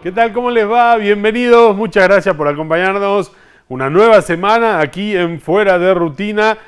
¿Qué tal? ¿Cómo les va? Bienvenidos, muchas gracias por acompañarnos una nueva semana aquí en Fuera de Rutina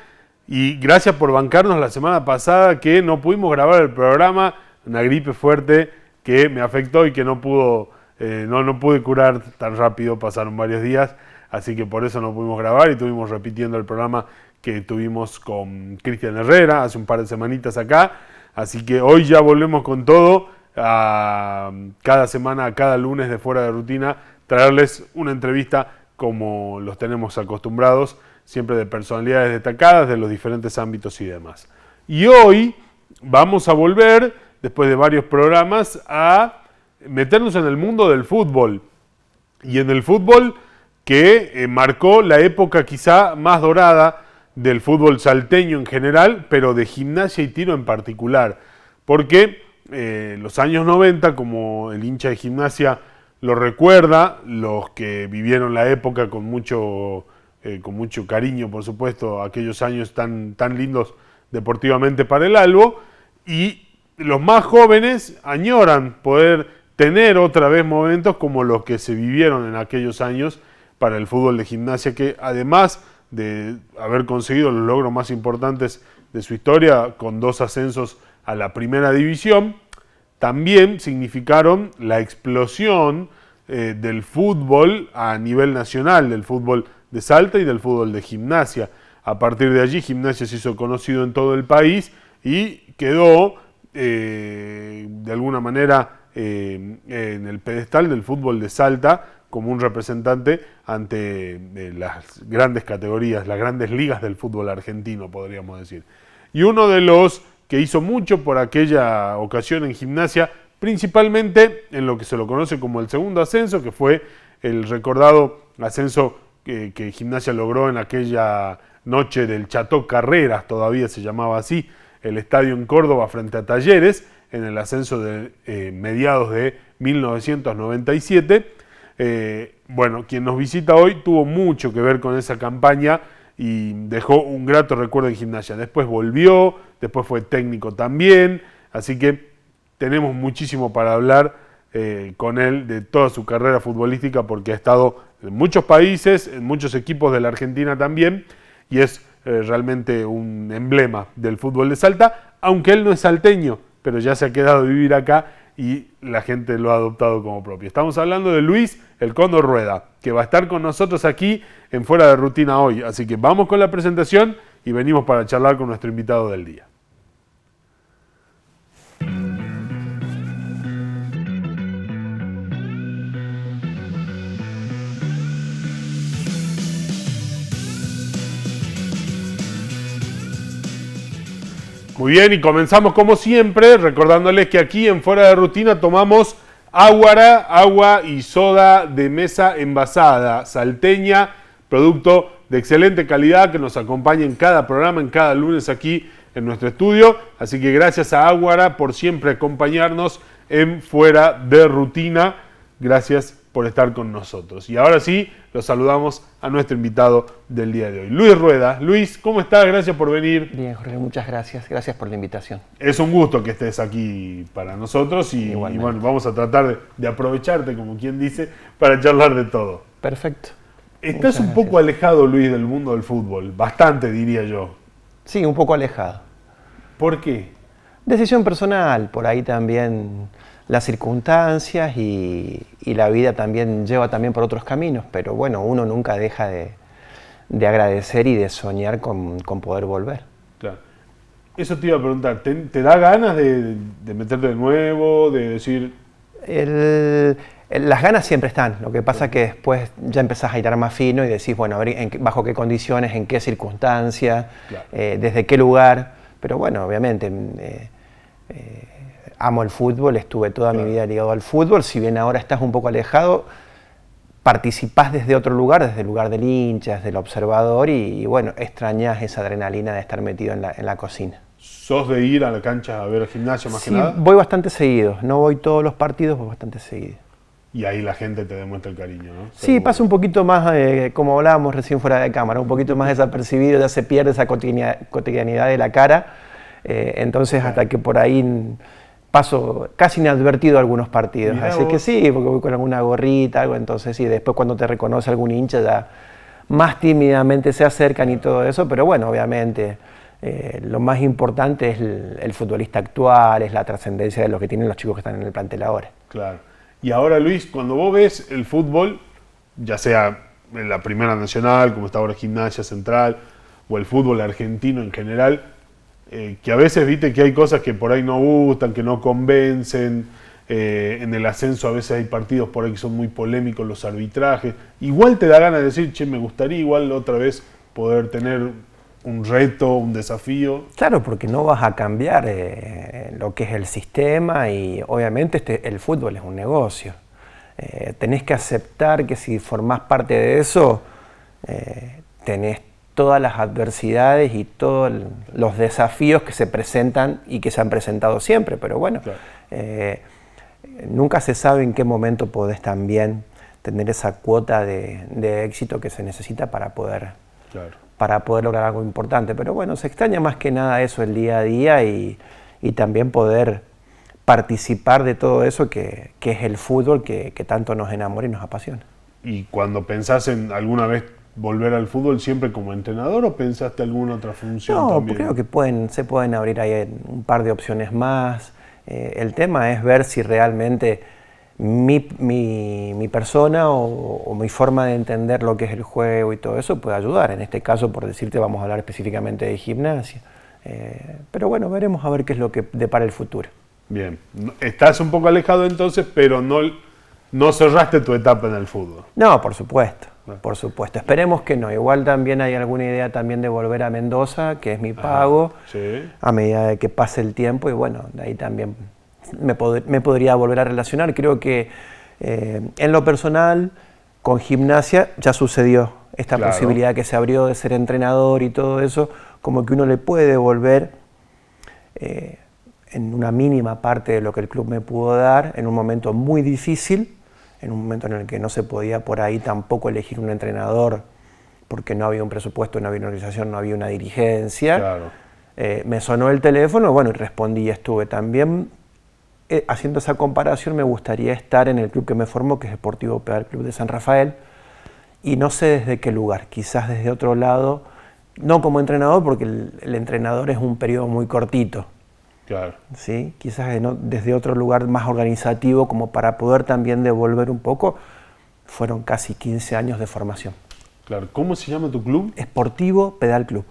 y gracias por bancarnos la semana pasada que no pudimos grabar el programa, una gripe fuerte que me afectó y que no pude curar tan rápido, pasaron varios días, así que por eso no pudimos grabar y estuvimos repitiendo el programa que tuvimos con Cristian Herrera hace un par de semanitas acá, así que hoy ya volvemos con todo. Cada semana, cada lunes de Fuera de Rutina, traerles una entrevista como los tenemos acostumbrados, siempre de personalidades destacadas de los diferentes ámbitos y demás. Y hoy vamos a volver, después de varios programas, a meternos en el mundo del fútbol. Y en el fútbol que marcó la época quizá más dorada del fútbol salteño en general, pero de Gimnasia y Tiro en particular. Porque los años 90, como el hincha de Gimnasia lo recuerda, los que vivieron la época con mucho cariño, por supuesto, aquellos años tan lindos deportivamente para el Albo, y los más jóvenes añoran poder tener otra vez momentos como los que se vivieron en aquellos años para el fútbol de Gimnasia, que además de haber conseguido los logros más importantes de su historia, con 2 ascensos a la primera división, también significaron la explosión del fútbol a nivel nacional, del fútbol de Salta y del fútbol de Gimnasia. A partir de allí, Gimnasia se hizo conocido en todo el país y quedó, de alguna manera, en el pedestal del fútbol de Salta como un representante ante las grandes categorías, las grandes ligas del fútbol argentino, podríamos decir. Y uno de los que hizo mucho por aquella ocasión en Gimnasia, principalmente en lo que se lo conoce como el segundo ascenso, que fue el recordado ascenso que Gimnasia logró en aquella noche del Chateau Carreras, todavía se llamaba así, el estadio en Córdoba frente a Talleres, en el ascenso de mediados de 1997. Bueno, quien nos visita hoy tuvo mucho que ver con esa campaña y dejó un grato recuerdo en Gimnasia. Después volvió, después fue técnico también, así que tenemos muchísimo para hablar con él de toda su carrera futbolística, porque ha estado en muchos países, en muchos equipos de la Argentina también, y es realmente un emblema del fútbol de Salta, aunque él no es salteño, pero ya se ha quedado a vivir acá y la gente lo ha adoptado como propio. Estamos hablando de Luis El Cóndor Rueda, que va a estar con nosotros aquí en Fuera de Rutina hoy. Así que vamos con la presentación y venimos para charlar con nuestro invitado del día. Muy bien, y comenzamos como siempre, recordándoles que aquí en Fuera de Rutina tomamos Águara, agua y soda de mesa envasada, salteña, producto de excelente calidad que nos acompaña en cada programa, en cada lunes aquí en nuestro estudio. Así que gracias a Águara por siempre acompañarnos en Fuera de Rutina. Gracias por estar con nosotros. Y ahora sí, los saludamos a nuestro invitado del día de hoy, Luis Rueda. Luis, ¿cómo estás? Gracias por venir. Bien, Jorge, muchas gracias. Gracias por la invitación. Es un gusto que estés aquí para nosotros y bueno, vamos a tratar de aprovecharte, como quien dice, para charlar de todo. Perfecto. Estás un poco alejado, Luis, del mundo del fútbol. Bastante, diría yo. Sí, un poco alejado. ¿Por qué? Decisión personal, por ahí también las circunstancias y la vida también lleva también por otros caminos, pero bueno, uno nunca deja de agradecer y de soñar con poder volver. Claro. Eso te iba a preguntar, ¿te da ganas de meterte de nuevo, de decir...? Las ganas siempre están, lo que pasa es que después ya empezás a hilar más fino y decís, bueno, a ver bajo qué condiciones, en qué circunstancias, claro, desde qué lugar, pero bueno, obviamente... amo el fútbol, estuve toda mi vida ligado al fútbol, si bien ahora estás un poco alejado, participás desde otro lugar, desde el lugar del hincha, desde el observador y bueno, extrañas esa adrenalina de estar metido en la cocina. ¿Sos de ir a la cancha a ver el gimnasio más que nada? Sí, voy bastante seguido, no voy todos los partidos, voy bastante seguido. Y ahí la gente te demuestra el cariño, ¿no? Sí, pasa un poquito más, como hablábamos recién fuera de cámara, un poquito más desapercibido, ya se pierde esa cotidianidad de la cara, entonces hasta que por ahí paso casi inadvertido algunos partidos. Mirá Así vos. que sí, porque voy con alguna gorrita, algo, entonces sí, después cuando te reconoce algún hincha ya más tímidamente se acercan y todo eso, pero bueno, obviamente lo más importante es el futbolista actual, es la trascendencia de lo que tienen los chicos que están en el plantel ahora. Claro. Y ahora, Luis, cuando vos ves el fútbol, ya sea en la Primera Nacional, como está ahora Gimnasia Central, o el fútbol argentino en general, que a veces viste que hay cosas que por ahí no gustan, que no convencen, en el ascenso a veces hay partidos por ahí que son muy polémicos los arbitrajes, igual te da ganas de decir, che, me gustaría igual otra vez poder tener un reto, un desafío. Claro, porque no vas a cambiar lo que es el sistema y obviamente el fútbol es un negocio. Tenés que aceptar que si formás parte de eso, tenés todas las adversidades y todos los desafíos que se presentan y que se han presentado siempre, pero bueno, claro. Nunca se sabe en qué momento podés también tener esa cuota de éxito que se necesita para poder, claro, para poder lograr algo importante. Pero bueno, se extraña más que nada eso el día a día y también poder participar de todo eso que es el fútbol que tanto nos enamora y nos apasiona. ¿Y cuando pensás en alguna vez volver al fútbol siempre como entrenador o pensaste alguna otra función? No, también? Creo que se pueden abrir ahí un par de opciones más. El tema es ver si realmente mi persona o mi forma de entender lo que es el juego y todo eso puede ayudar. En este caso, por decirte, vamos a hablar específicamente de Gimnasia. Pero bueno, veremos a ver qué es lo que depara el futuro. Bien, estás un poco alejado entonces, pero no cerraste tu etapa en el fútbol. No, por supuesto. Por supuesto, esperemos que no. Igual también hay alguna idea también de volver a Mendoza, que es mi pago, sí, a medida de que pase el tiempo y bueno, de ahí también me podría volver a relacionar. Creo que en lo personal, con Gimnasia ya sucedió esta claro, posibilidad que se abrió de ser entrenador y todo eso, como que uno le puede devolver en una mínima parte de lo que el club me pudo dar en un momento muy difícil, en un momento en el que no se podía por ahí tampoco elegir un entrenador porque no había un presupuesto, no había una organización, no había una dirigencia. Claro. Me sonó el teléfono, bueno, y respondí y estuve también haciendo esa comparación. Me gustaría estar en el club que me formó, que es Deportivo Pedal Club de San Rafael, y no sé desde qué lugar, quizás desde otro lado, no como entrenador, porque el entrenador es un periodo muy cortito. Claro. ¿Sí? Quizás desde otro lugar más organizativo, como para poder también devolver un poco. Fueron casi 15 años de formación. Claro. ¿Cómo se llama tu club? Deportivo Pedal Club.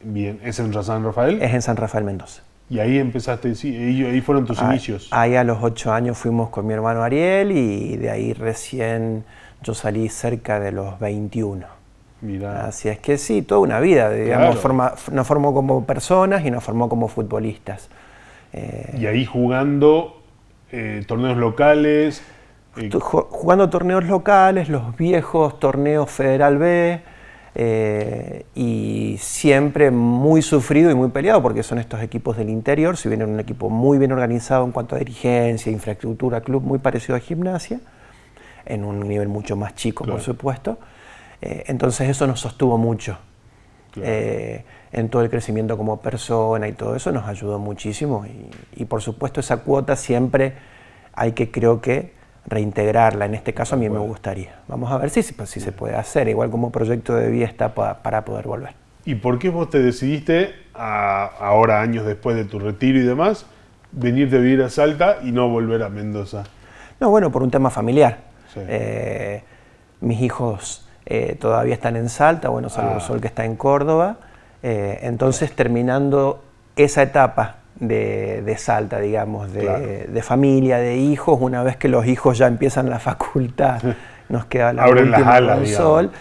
Bien, ¿es en San Rafael? Es en San Rafael, Mendoza. ¿Y ahí empezaste, sí, ahí fueron tus inicios? Ahí a los 8 años fuimos con mi hermano Ariel y de ahí recién yo salí cerca de los 21. Mirá. Así es que sí, toda una vida, digamos, claro, nos formó como personas y nos formó como futbolistas. Y ahí jugando torneos locales. Jugando torneos locales, los viejos torneos Federal B, y siempre muy sufrido y muy peleado porque son estos equipos del interior, si bien era un equipo muy bien organizado en cuanto a dirigencia, infraestructura, club muy parecido a Gimnasia, en un nivel mucho más chico, claro, por supuesto. Entonces eso nos sostuvo mucho, claro, en todo el crecimiento como persona y todo eso nos ayudó muchísimo y por supuesto esa cuota siempre hay que, creo que, reintegrarla. En este caso a mí me gustaría. Vamos a ver si se puede hacer, igual como proyecto de vida está para poder volver. ¿Y por qué vos te decidiste, ahora años después de tu retiro y demás, venirte a vivir a Salta y no volver a Mendoza? No, bueno, por un tema familiar. Sí. Mis hijos todavía están en Salta, bueno, salvo Sol que está en Córdoba. Entonces, terminando esa etapa de Salta, digamos, claro, de familia, de hijos, una vez que los hijos ya empiezan la facultad, nos queda la última con Sol,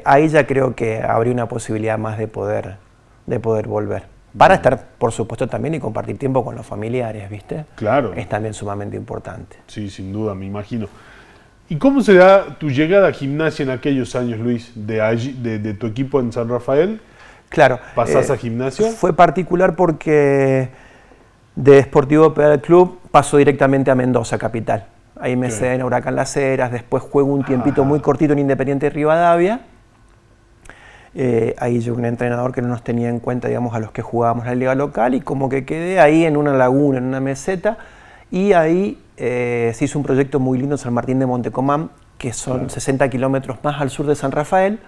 ahí ya creo que habría una posibilidad más de poder volver. Para estar, por supuesto, también y compartir tiempo con los familiares, ¿viste? Claro. Es también sumamente importante. Sí, sin duda, me imagino. ¿Y cómo se da tu llegada a Gimnasia en aquellos años, Luis? ¿De tu equipo en San Rafael? Claro. ¿Pasás a Gimnasia? Fue particular porque de Deportivo Pedal Club paso directamente a Mendoza, capital. Ahí me ceden a Huracán Las Heras, después juego un tiempito muy cortito en Independiente Rivadavia. Ahí llegó un entrenador que no nos tenía en cuenta, digamos, a los que jugábamos en la liga local, y como que quedé ahí en una laguna, en una meseta, y ahí se hizo un proyecto muy lindo en San Martín de Montecomán, que son 60 kilómetros más al sur de San Rafael.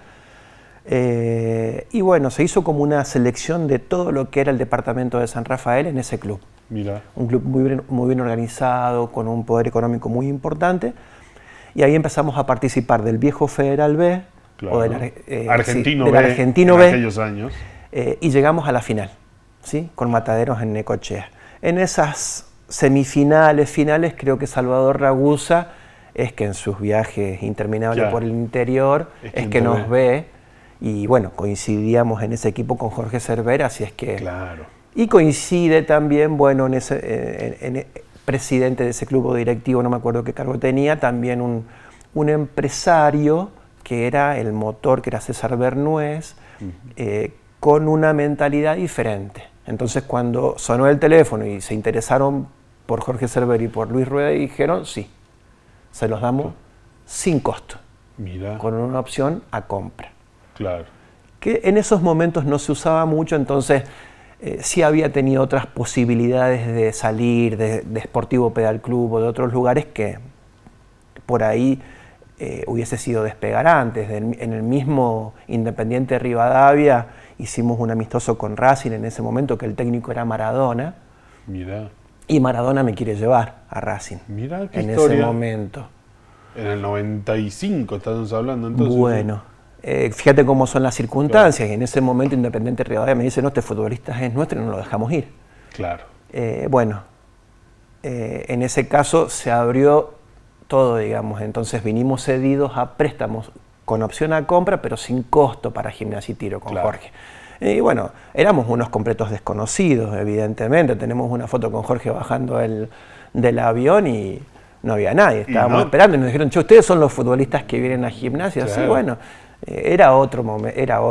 Y bueno, se hizo como una selección de todo lo que era el departamento de San Rafael en ese club. Mira. Un club muy bien organizado, con un poder económico muy importante. Y ahí empezamos a participar del viejo Federal B, Claro. o del Argentino del B, Argentino en B, aquellos años. y llegamos a la final, ¿sí? Con Mataderos en Necochea. En esas semifinales, finales, creo que Salvador Ragusa es que en sus viajes interminables por el interior es que nos ve, y bueno, coincidíamos en ese equipo con Jorge Cervera, así es que... Claro. Y coincide también, bueno, en ese presidente de ese club directivo, no me acuerdo qué cargo tenía, también un empresario que era el motor, que era César Bernués, con una mentalidad diferente. Entonces, cuando sonó el teléfono y se interesaron por Jorge Cervera y por Luis Rueda, dijeron, sí, se los damos sin costo, Mira. con una opción a compra. Claro. Que en esos momentos no se usaba mucho, entonces sí había tenido otras posibilidades de salir de Sportivo Pedal Club o de otros lugares que por ahí hubiese sido despegar antes. En el mismo Independiente Rivadavia hicimos un amistoso con Racing en ese momento, que el técnico era Maradona. Mira. Y Maradona me quiere llevar a Racing. Mira qué en historia. ese momento. En el 95 estamos hablando entonces. Bueno, fíjate cómo son las circunstancias. Claro. Y en ese momento Independiente Rivadavia me dice, no, este futbolista es nuestro y no lo dejamos ir. Claro. En ese caso se abrió todo, digamos. Entonces vinimos cedidos a préstamos con opción a compra, pero sin costo para Gimnasia y Tiro con Jorge. Y bueno, éramos unos completos desconocidos, evidentemente. Tenemos una foto con Jorge bajando del avión y no había nadie. Estábamos esperando y nos dijeron, che, ustedes son los futbolistas que vienen a Gimnasia. Claro. Así, bueno, era otro momento, era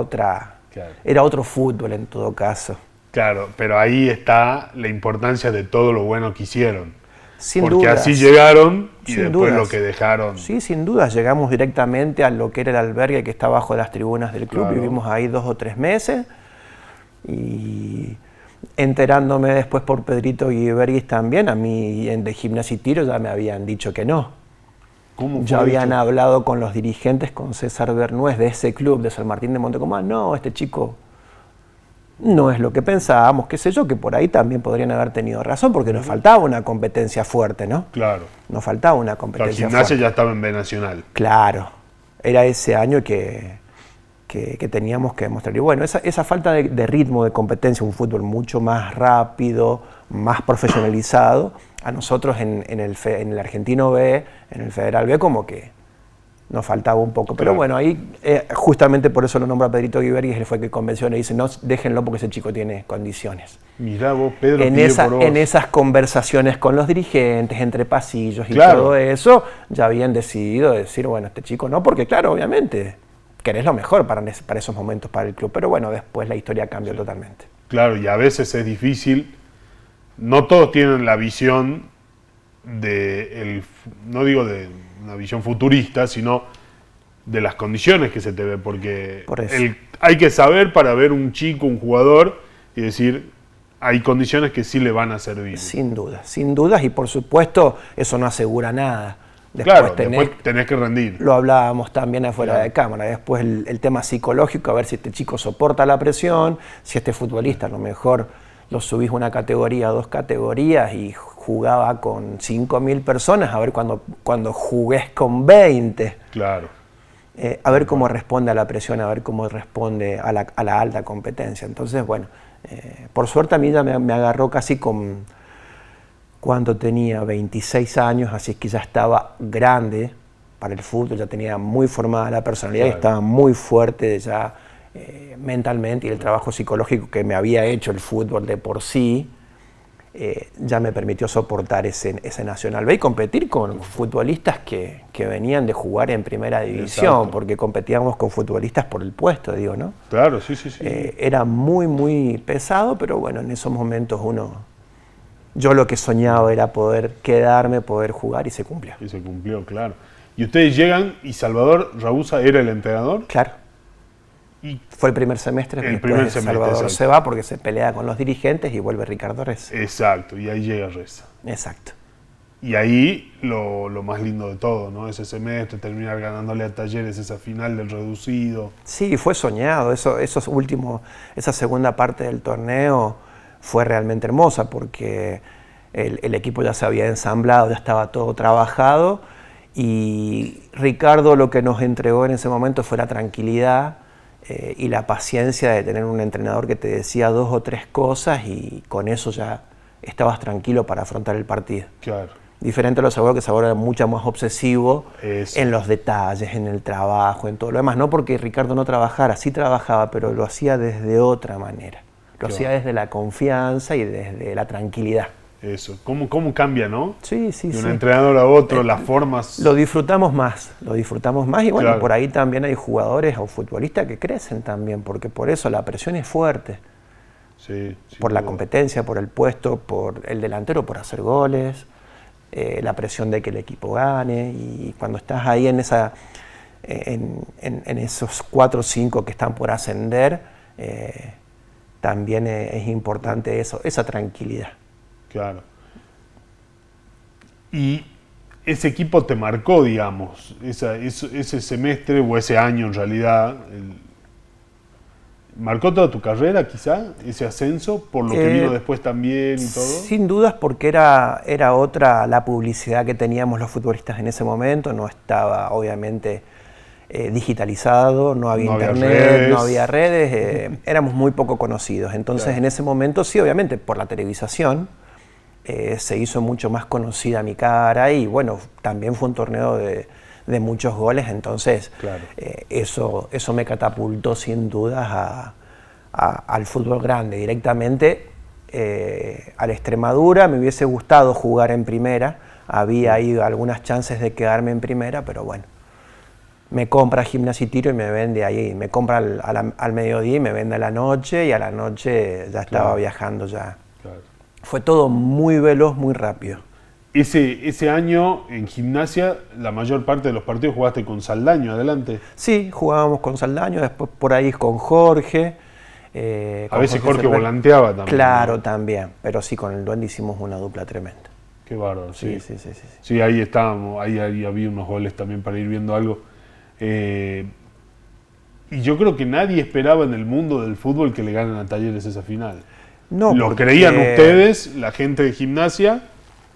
otro fútbol en todo caso. Claro, pero ahí está la importancia de todo lo bueno que hicieron. Sin porque dudas. Así llegaron y Sin después dudas. Lo que dejaron. Sí, sin duda. Llegamos directamente a lo que era el albergue que está bajo las tribunas del club. Claro. Vivimos ahí 2 o 3 meses. Y enterándome después por Pedrito Guiberguis también, a mí de Gimnasia y Tiro ya me habían dicho que no. ¿Cómo ya habían hablado con los dirigentes, con César Bernués de ese club de San Martín de Montecomán. No, este chico no es lo que pensábamos, qué sé yo, que por ahí también podrían haber tenido razón, porque nos faltaba una competencia fuerte, ¿no? Claro. Nos faltaba una competencia fuerte. Gimnasia ya estaba en B Nacional. Claro. Era ese año que teníamos que demostrar. Y bueno, esa falta de ritmo, de competencia, un fútbol mucho más rápido, más profesionalizado, a nosotros en el Argentino B, en el Federal B, como que nos faltaba un poco. Pero bueno, ahí justamente por eso lo nombra Pedrito Guiberguis, él fue el que convenció, le dice, no, déjenlo porque ese chico tiene condiciones. Mirá vos, Pedro, en esas conversaciones con los dirigentes, entre pasillos y claro. todo eso, ya habían decidido decir, bueno, este chico no, porque claro, obviamente querés lo mejor para esos momentos para el club, pero bueno, después la historia cambió totalmente. Claro, y a veces es difícil, no todos tienen la visión no digo de una visión futurista, sino de las condiciones que se te ve, porque hay que saber para ver un chico, un jugador, y decir, hay condiciones que sí le van a servir. Sin dudas, y por supuesto eso no asegura nada. Después tenés que rendir. Lo hablábamos también afuera de cámara. Después el tema psicológico, a ver si este chico soporta la presión, si este futbolista a lo mejor lo subís una categoría, 2 categorías y jugaba con 5.000 personas, a ver cuando jugués con 20. Claro. A ver cómo responde a la presión, a ver cómo responde a la alta competencia. Entonces, bueno, por suerte a mí ya me agarró casi cuando tenía 26 años, así que ya estaba grande para el fútbol, ya tenía muy formada la personalidad, claro. Y estaba muy fuerte ya mentalmente, y el trabajo psicológico que me había hecho el fútbol de por sí ya me permitió soportar ese Nacional B y competir con futbolistas que venían de jugar en primera división. Exacto. Porque competíamos con futbolistas por el puesto, digo, ¿no? Claro, sí. Era muy, muy pesado, pero bueno, en esos momentos yo lo que soñaba era poder quedarme, poder jugar, y se cumplió. Y se cumplió, claro. Y ustedes llegan y Salvador Ragusa era el entrenador. Claro. Y fue el primer semestre, el después primer semestre, Salvador exacto. se va porque se pelea con los dirigentes y vuelve Ricardo Reza. Exacto, y ahí llega Reza. Exacto. Y ahí lo más lindo de todo, ¿no? Ese semestre, terminar ganándole a Talleres esa final del reducido. Sí, fue soñado. Esa segunda parte del torneo fue realmente hermosa porque el equipo ya se había ensamblado, ya estaba todo trabajado y Ricardo lo que nos entregó en ese momento fue la tranquilidad y la paciencia de tener un entrenador que te decía 2 o 3 cosas y con eso ya estabas tranquilo para afrontar el partido. Claro. Diferente a los Saboros, que Sabor era mucho más obsesivo Eso. en los detalles, en el trabajo, en todo lo demás. No porque Ricardo no trabajara, sí trabajaba, pero lo hacía desde otra manera. Lo hacía desde la confianza y desde la tranquilidad. Eso. ¿Cómo cambia, no? Sí, sí, De un sí. entrenador a otro, las formas. Lo disfrutamos más y bueno, Claro. por ahí también hay jugadores o futbolistas que crecen también, porque por eso la presión es fuerte. Sí, Por la competencia, por el puesto, por el delantero, por hacer goles. La presión de que el equipo gane y cuando estás ahí en esos 4 o 5 que están por ascender, también es importante eso, esa tranquilidad. Claro. Y ese equipo te marcó, digamos, ese semestre o ese año en realidad. ¿Marcó toda tu carrera quizá, ese ascenso, por lo que vino después también y todo? Sin dudas porque era otra la publicidad que teníamos los futbolistas en ese momento, no estaba obviamente digitalizado, no había internet, no había redes, éramos muy poco conocidos. Entonces claro. En ese momento sí, obviamente por la televisación se hizo mucho más conocida mi cara y bueno, también fue un torneo de muchos goles, entonces claro. Eso me catapultó sin dudas al fútbol grande, directamente a la Extremadura. Me hubiese gustado jugar en primera, había ahí algunas chances de quedarme en primera, pero bueno, me compra Gimnasia y Tiro y me vende ahí, me compra al mediodía y me vende a la noche y a la noche ya estaba claro. Viajando ya. Claro. Fue todo muy veloz, muy rápido. Ese año en Gimnasia, la mayor parte de los partidos jugaste con Saldaño, adelante. Sí, jugábamos con Saldaño, después por ahí con Jorge. A veces Jorge volanteaba también. Claro, ¿no? También, pero sí, con el Duende hicimos una dupla tremenda. Qué bárbaro, sí. Sí. Sí, ahí estábamos, ahí había unos goles también para ir viendo algo. Y yo creo que nadie esperaba en el mundo del fútbol que le ganen a Talleres esa final. No, lo creían ustedes, la gente de Gimnasia.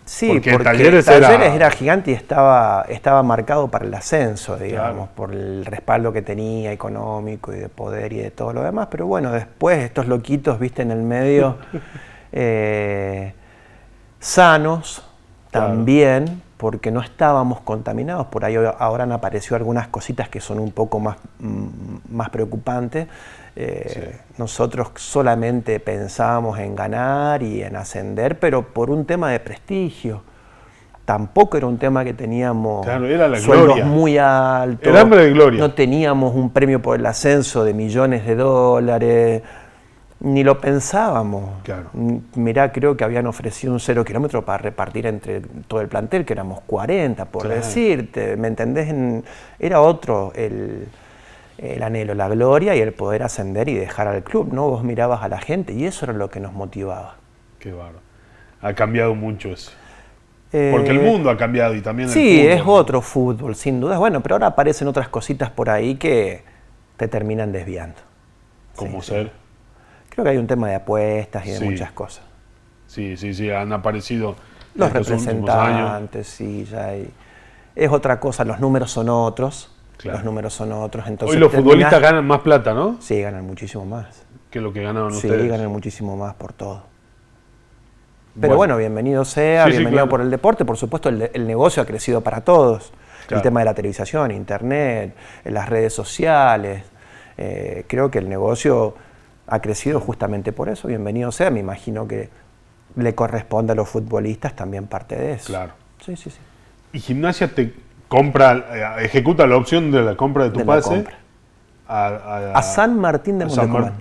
Sí, porque Talleres era gigante y estaba marcado para el ascenso, digamos, claro. Por el respaldo que tenía económico y de poder y de todo lo demás, pero bueno, después estos loquitos, viste, en el medio, sanos claro. También, porque no estábamos contaminados, por ahí ahora han aparecido algunas cositas que son un poco más preocupantes. Sí. Nosotros solamente pensábamos en ganar y en ascender, pero por un tema de prestigio. Tampoco era un tema que teníamos claro, era la sueldos gloria. Muy altos. El hambre de gloria. No teníamos un premio por el ascenso de millones de dólares, ni lo pensábamos. Claro. Mirá, creo que habían ofrecido un 0 kilómetro para repartir entre todo el plantel, que éramos 40, por claro. Decirte, ¿me entendés? Era otro el anhelo, la gloria y el poder ascender y dejar al club, ¿no? Vos mirabas a la gente y eso era lo que nos motivaba. Qué bárbaro. Ha cambiado mucho eso. Porque el mundo ha cambiado y también el sí, fútbol. Es otro fútbol, sin duda. Bueno, pero ahora aparecen otras cositas por ahí que te terminan desviando. ¿Cómo ser? Creo que hay un tema de apuestas y de muchas cosas. Sí, han aparecido los representantes, sí, ya hay. Es otra cosa, los números son otros. Claro. Los números son otros. Entonces hoy los futbolistas ganan más plata, ¿no? Sí, ganan muchísimo más. Que lo que ganaban ustedes. Sí, ganan muchísimo más por todo. Pero bueno, bienvenido sea, bienvenido claro. Por el deporte. Por supuesto, el negocio ha crecido para todos. Claro. El tema de la televisación, internet, las redes sociales. Creo que el negocio ha crecido justamente por eso. Bienvenido sea. Me imagino que le corresponde a los futbolistas también parte de eso. Claro. Sí. ¿Y Gimnasia te ejecuta la opción de la compra de tu pase? A San Martín de Montecomán.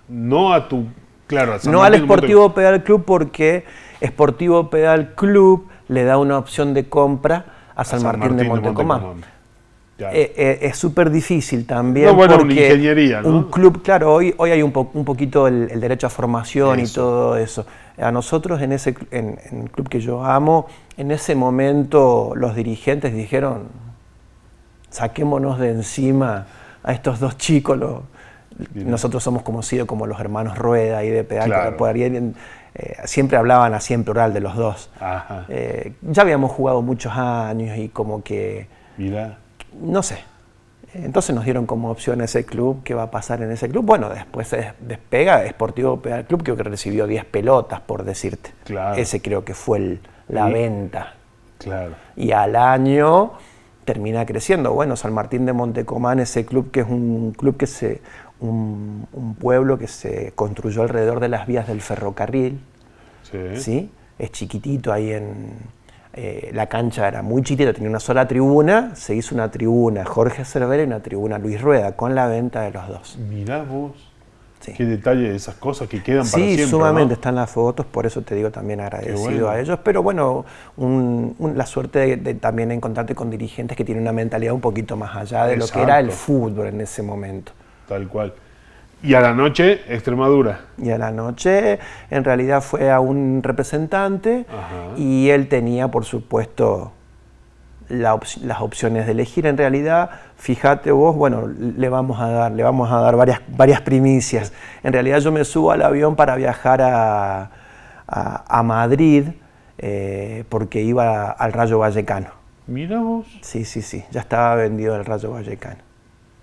No a tu... Claro, a San no Martín al Sportivo Pedal Club, porque Sportivo Pedal Club le da una opción de compra a San Martín de Montecomán. Claro. Es súper difícil también. No, bueno, porque una ingeniería, ¿no? Un club, claro, hoy hay un poquito el derecho a formación y todo eso. A nosotros en el club que yo amo, en ese momento los dirigentes dijeron, saquémonos de encima a estos dos chicos. Nosotros somos conocidos como los hermanos Rueda y de Pedal, claro. Siempre hablaban así en plural de los dos. Ya habíamos jugado muchos años y como que... Mira. No sé. Entonces nos dieron como opción ese club, qué va a pasar en ese club. Bueno, después se despega Sportivo Pedal Club, creo que recibió 10 pelotas, por decirte. Claro. Ese creo que fue la venta. Claro. Y al año termina creciendo. Bueno, San Martín de Montecomán, ese club que es un club que un pueblo que se construyó alrededor de las vías del ferrocarril. ¿Sí? Es chiquitito ahí la cancha era muy chiquita, tenía una sola tribuna, se hizo una tribuna Jorge Cervera y una tribuna Luis Rueda, con la venta de los dos. Mirá vos, qué detalle de esas cosas que quedan para siempre. Sí, sumamente, ¿no? Están las fotos, por eso te digo también agradecido a ellos, pero bueno, la suerte de también encontrarte con dirigentes que tienen una mentalidad un poquito más allá de lo que era el fútbol en ese momento. Tal cual. Y a la noche, Extremadura. Y a la noche, en realidad fue a un representante y él tenía, por supuesto, las opciones de elegir. En realidad, fíjate vos, bueno, le vamos a dar varias primicias. En realidad yo me subo al avión para viajar a Madrid porque iba al Rayo Vallecano. Mira vos. Sí, ya estaba vendido el Rayo Vallecano.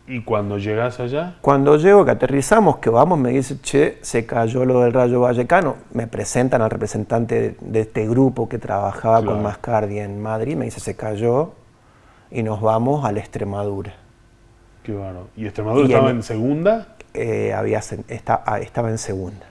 ¿Y cuando llegás allá? Cuando llego, que aterrizamos, que vamos, me dice, che, se cayó lo del Rayo Vallecano. Me presentan al representante de este grupo que trabajaba con Mascardi en Madrid, me dice, se cayó y nos vamos a la Extremadura. Qué bárbaro. ¿Y Extremadura estaba en segunda? Estaba en segunda,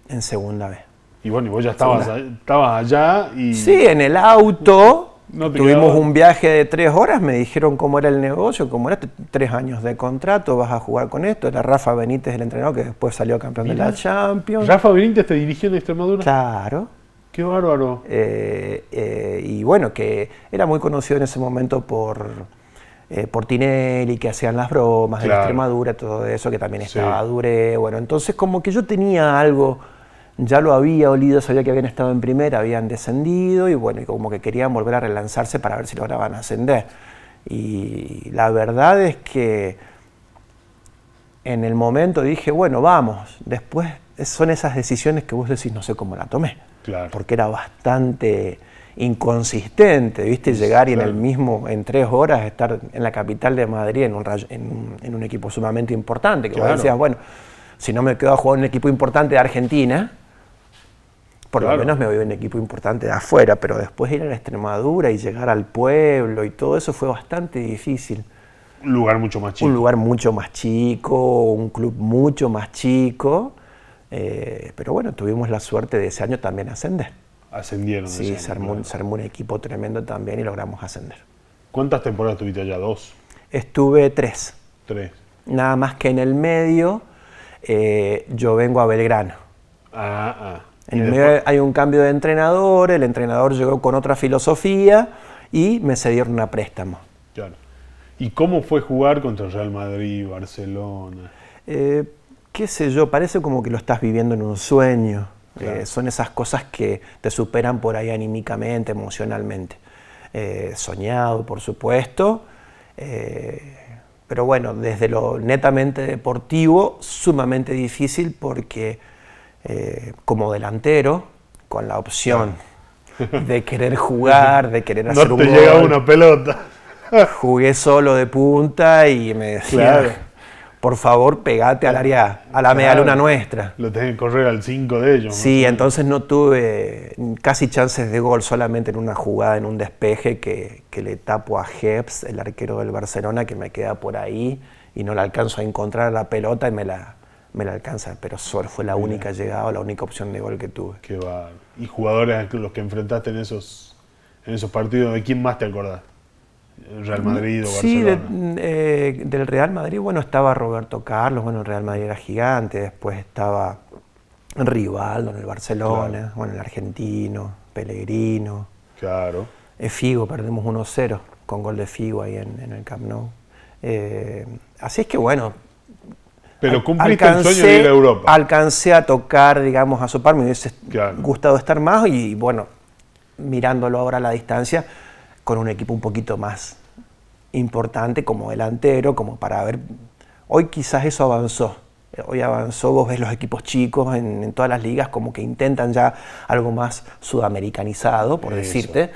en segunda vez. Y bueno, y vos ya estabas allá y... Sí, en el auto... Tuvimos un viaje de 3 horas, me dijeron cómo era el negocio, cómo era 3 años de contrato, vas a jugar con esto. Era Rafa Benítez el entrenador, que después salió campeón de la Champions. ¿Rafa Benítez te dirigió en Extremadura? Claro. Qué bárbaro. Y bueno, que era muy conocido en ese momento por Tinelli, que hacían las bromas de la Extremadura, todo eso, que también estaba Duré. Bueno, entonces como que yo tenía algo... Ya lo había olido, sabía que habían estado en primera, habían descendido y bueno, y como que querían volver a relanzarse para ver si lograban ascender. Y la verdad es que en el momento dije, bueno, vamos. Después son esas decisiones que vos decís, no sé cómo la tomé. Claro. Porque era bastante inconsistente, ¿viste? Llegar y en 3 horas estar en la capital de Madrid en un equipo sumamente importante. Que vos decías, bueno, si no me quedo a jugar en un equipo importante de Argentina... Por lo menos me voy a un equipo importante de afuera, pero después ir a la Extremadura y llegar al pueblo y todo eso fue bastante difícil. Un lugar mucho más chico. Un lugar mucho más chico, un club mucho más chico, pero bueno, tuvimos la suerte de ese año también ascender. Ascendieron. Sí, se armó un equipo tremendo también y logramos ascender. ¿Cuántas temporadas tuviste allá? ¿2? Estuve 3. 3. Nada más que en el medio yo vengo a Belgrano. En el medio hay un cambio de entrenador, el entrenador llegó con otra filosofía y me cedieron a préstamo. Claro. ¿Y cómo fue jugar contra Real Madrid, Barcelona? Qué sé yo, parece como que lo estás viviendo en un sueño. Son esas cosas que te superan por ahí anímicamente, emocionalmente. Soñado, por supuesto, pero bueno, desde lo netamente deportivo, sumamente difícil porque... como delantero, con la opción de querer jugar, de querer hacer un gol. No te llegaba una pelota. Jugué solo de punta y me decía, por favor, pegate al área, a la media luna nuestra. Lo tenés que correr al 5 de ellos. Sí, entonces no tuve casi chances de gol, solamente en una jugada, en un despeje que le tapo a Heps, el arquero del Barcelona, que me queda por ahí y no la alcanzo a encontrar la pelota y me la alcanza, pero solo fue la única llegada, la única opción de gol que tuve. Qué va. ¿Y jugadores los que enfrentaste en esos partidos, de quién más te acordás? ¿Real Madrid o Barcelona? Sí, del Real Madrid, bueno, estaba Roberto Carlos, bueno, el Real Madrid era gigante, después estaba Rivaldo en el Barcelona, bueno, el argentino, Pellegrino. Claro. Figo, perdimos 1-0. con gol de Figo ahí en el Camp Nou. Así es que bueno, pero cumpliste el sueño de ir a Europa. Alcancé a tocar, digamos, a sopar, me hubiese Claro. gustado estar más y bueno, mirándolo ahora a la distancia, con un equipo un poquito más importante como delantero, como para ver, hoy quizás eso avanzó. Hoy avanzó, vos ves los equipos chicos en todas las ligas como que intentan ya algo más sudamericanizado, por Eso. decirte,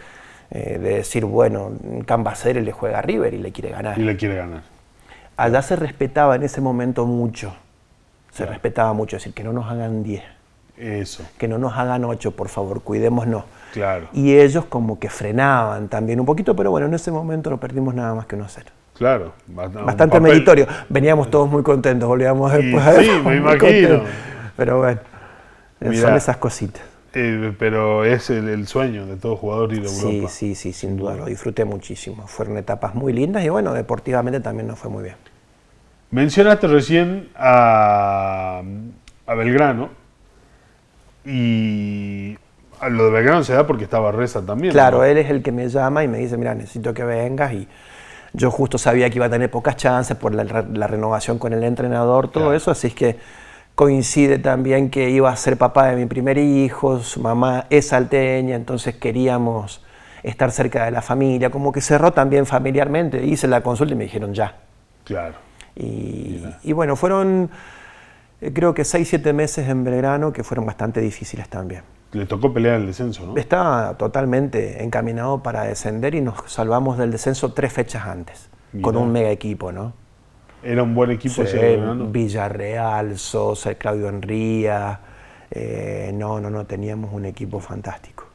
de decir, bueno, Cambaceres le juega a River y le quiere ganar. Y le quiere ganar. Allá se respetaba en ese momento mucho, se Claro. respetaba mucho, es decir, que no nos hagan 10, Eso, que no nos hagan 8, por favor, cuidémonos. claro. Y ellos como que frenaban también un poquito, pero bueno, en ese momento no perdimos nada más que 1-0. Claro. Bastante meritorio. Veníamos todos muy contentos, volvíamos después. Sí, me muy imagino. contentos. Pero bueno, son Mirá. esas cositas. Pero es el sueño de todo jugador ir a Europa. Sí, sin duda, lo disfruté muchísimo. Fueron etapas muy lindas y bueno, deportivamente también nos fue muy bien. Mencionaste recién a Belgrano y a lo de Belgrano se da porque estaba Reza también. Claro, ¿no? él es el que me llama y me dice, mira, necesito que vengas y yo justo sabía que iba a tener pocas chances por la renovación con el entrenador, todo Claro. eso, así es que coincide también que iba a ser papá de mi primer hijo, su mamá es salteña, entonces queríamos estar cerca de la familia, como que cerró también familiarmente, hice la consulta y me dijeron ya. Claro. Y bueno, fueron creo que 6-7 meses en Belgrano que fueron bastante difíciles también. Le tocó pelear el descenso, ¿no? Estaba totalmente encaminado para descender y nos salvamos del descenso 3 fechas antes, Mirá. con un mega equipo, ¿no? Era un buen equipo Sí, ese Belgrano. Villarreal, Sosa, Claudio Enría, no, teníamos un equipo fantástico.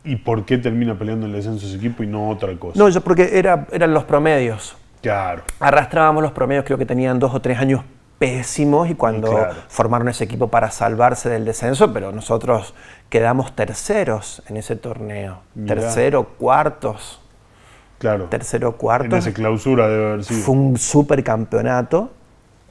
¿Y por qué termina peleando el descenso ese equipo y no otra cosa? No, yo porque eran los promedios. Claro. Arrastrábamos los promedios, creo que tenían 2 o 3 años pésimos y cuando Claro. formaron ese equipo para salvarse del descenso, pero nosotros quedamos terceros en ese torneo. Mirá. Tercero, cuartos. Claro. Tercero, En cuartos. esa clausura debe haber sido. Fue un supercampeonato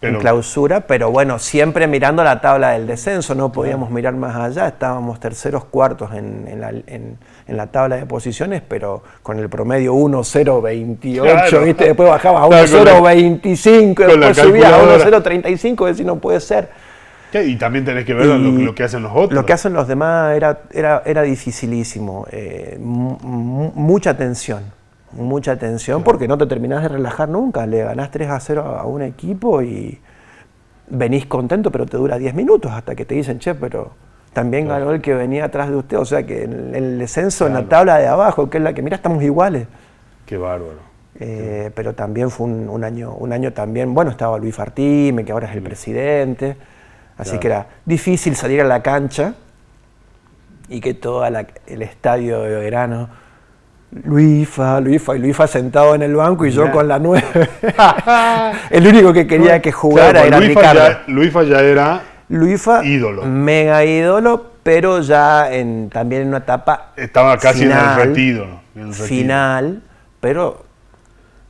en Pero- clausura, pero bueno, siempre mirando la tabla del descenso, no podíamos mirar más allá, estábamos terceros, cuartos en la tabla de posiciones, pero con el promedio 1.028, Claro. ¿viste? Después bajabas a Claro, con la- 1.025, con la después subías a calculadora. 1.035, es decir, no puede ser. ¿Qué? Y también tenés que ver Y lo que hacen los otros. Lo que hacen los demás era dificilísimo, mucha tensión. Mucha tensión porque no te terminás de relajar nunca. Le ganás 3-0 a un equipo y venís contento, pero te dura 10 minutos hasta que te dicen, che, pero también ganó el que venía atrás de usted. O sea que en el descenso, en la tabla de abajo, que es la que mira, estamos iguales. Qué bárbaro. Pero también fue un año también, bueno, estaba Luis Fartime, que ahora es el presidente, así Claro. que era difícil salir a la cancha y que todo el estadio de Belgrano, Luifa sentado en el banco y yo Mirá. con la 9. El único que quería que jugara Claro, era Ricardo. Luifa ya era Luifa, ídolo. mega ídolo, pero ya también en una etapa Estaba casi en final, el retiro. En el retiro. final, pero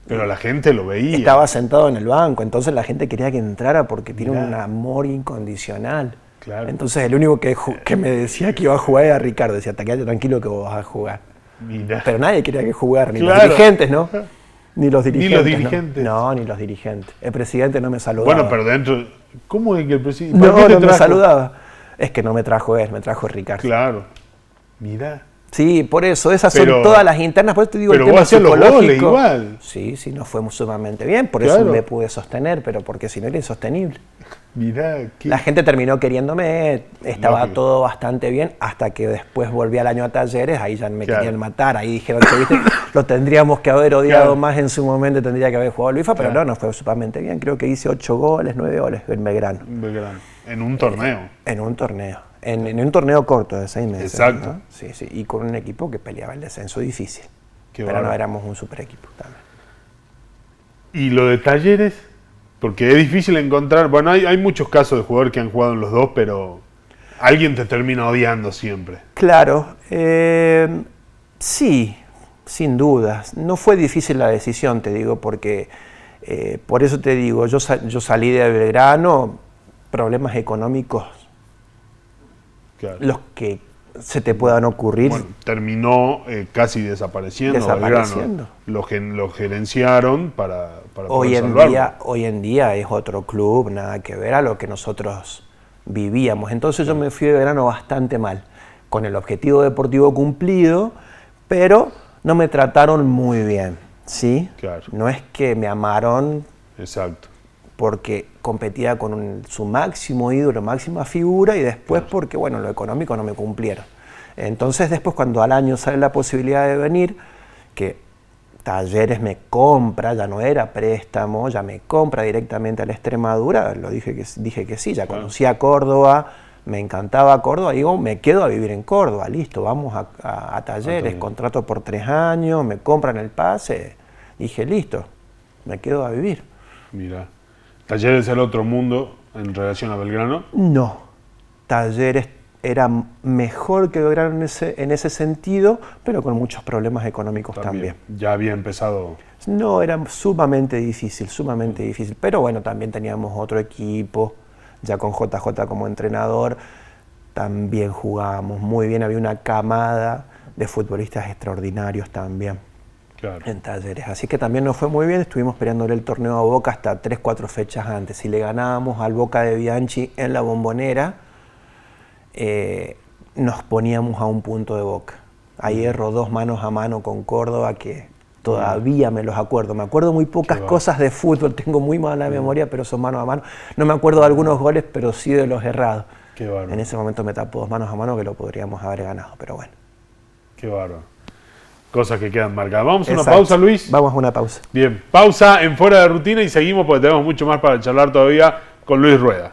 Pero la gente lo veía. estaba sentado en el banco, entonces la gente quería que entrara porque tiene Mirá. un amor incondicional. Claro. Entonces el único que me decía que iba a jugar era Ricardo, decía, quédate tranquilo que vos vas a jugar. Mirá. Pero nadie quería que jugara, ni Claro. los dirigentes, ¿no? Ni los dirigentes. dirigentes. No, ni los dirigentes. El presidente no me saludaba. Bueno, pero dentro. ¿Cómo es que el presidente.? No, ¿Para qué te no me trajo? saludaba. Es que no me trajo él, me trajo Ricardo. Claro. Mirá. Sí, por eso, esas Pero- son todas las internas, por eso te digo pero el tema vos hacías los psicológico. goles igual. Sí, nos fue sumamente bien, por Claro. eso me pude sostener, pero porque si no era insostenible. Mirá. Qué... La gente terminó queriéndome, estaba Lógico. todo bastante bien, hasta que después volví al año a Talleres, ahí ya me Claro. querían matar, ahí dijeron, "Che, ¿viste? Lo tendríamos que haber odiado Claro. más en su momento, tendría que haber jugado Luifa", pero Claro. no, nos fue sumamente bien, creo que hice 8 goles, 9 goles en Belgrano, Belgrano. En un torneo. en un torneo, en un torneo corto de 6 meses. Exacto. ¿no? Sí, y con un equipo que peleaba el descenso difícil, Qué pero no bárbaro. éramos un super equipo también. ¿Y lo de Talleres? Porque es difícil encontrar. Bueno, hay muchos casos de jugadores que han jugado en los dos, pero alguien te termina odiando siempre. Claro, sí, sin dudas. No fue difícil la decisión, te digo, porque por eso te digo, yo salí de Belgrano, problemas económicos, Claro. los que se te puedan ocurrir. Bueno, terminó casi desapareciendo. Belgrano. Lo gerenciaron para poder salvarlo. Hoy en día es otro club, nada que ver a lo que nosotros vivíamos. Entonces yo me fui de Belgrano bastante mal, con el objetivo deportivo cumplido, pero no me trataron muy bien, ¿sí? Claro. No es que me amaron. Exacto. Porque competía con su máximo ídolo, máxima figura, y después claro. porque, bueno, lo económico no me cumplieron. Entonces después, cuando al año sale la posibilidad de venir, que Talleres me compra, ya no era préstamo, ya me compra directamente a la Extremadura, dije que sí, ya conocía Córdoba, me encantaba Córdoba, digo, me quedo a vivir en Córdoba, listo, vamos a Talleres, contrato por 3 años, me compran el pase, dije, listo, me quedo a vivir. Mira, ¿Talleres es el otro mundo en relación a Belgrano? No, Talleres era mejor que Belgrano en ese sentido, pero con muchos problemas económicos también. Ya había empezado. No, era sumamente difícil, pero bueno, también teníamos otro equipo, ya con JJ como entrenador, también jugábamos muy bien, había una camada de futbolistas extraordinarios también. Claro. En Talleres, así que también nos fue muy bien, estuvimos peleándole el torneo a Boca hasta 3-4 fechas antes. Si le ganábamos al Boca de Bianchi en la Bombonera, nos poníamos a un punto de Boca. Ahí erró 2 manos a mano con Córdoba que todavía me los acuerdo. Me acuerdo muy pocas cosas de fútbol, tengo muy mala memoria, pero son mano a mano. No me acuerdo de algunos goles, pero sí de los errados. Qué bárbaro. En ese momento me tapó 2 manos a mano que lo podríamos haber ganado, pero bueno. Qué bárbaro. Cosas que quedan marcadas. ¿Vamos a una pausa, Luis? Vamos a una pausa. Bien, pausa en Fuera de Rutina y seguimos porque tenemos mucho más para charlar todavía con Luis Rueda.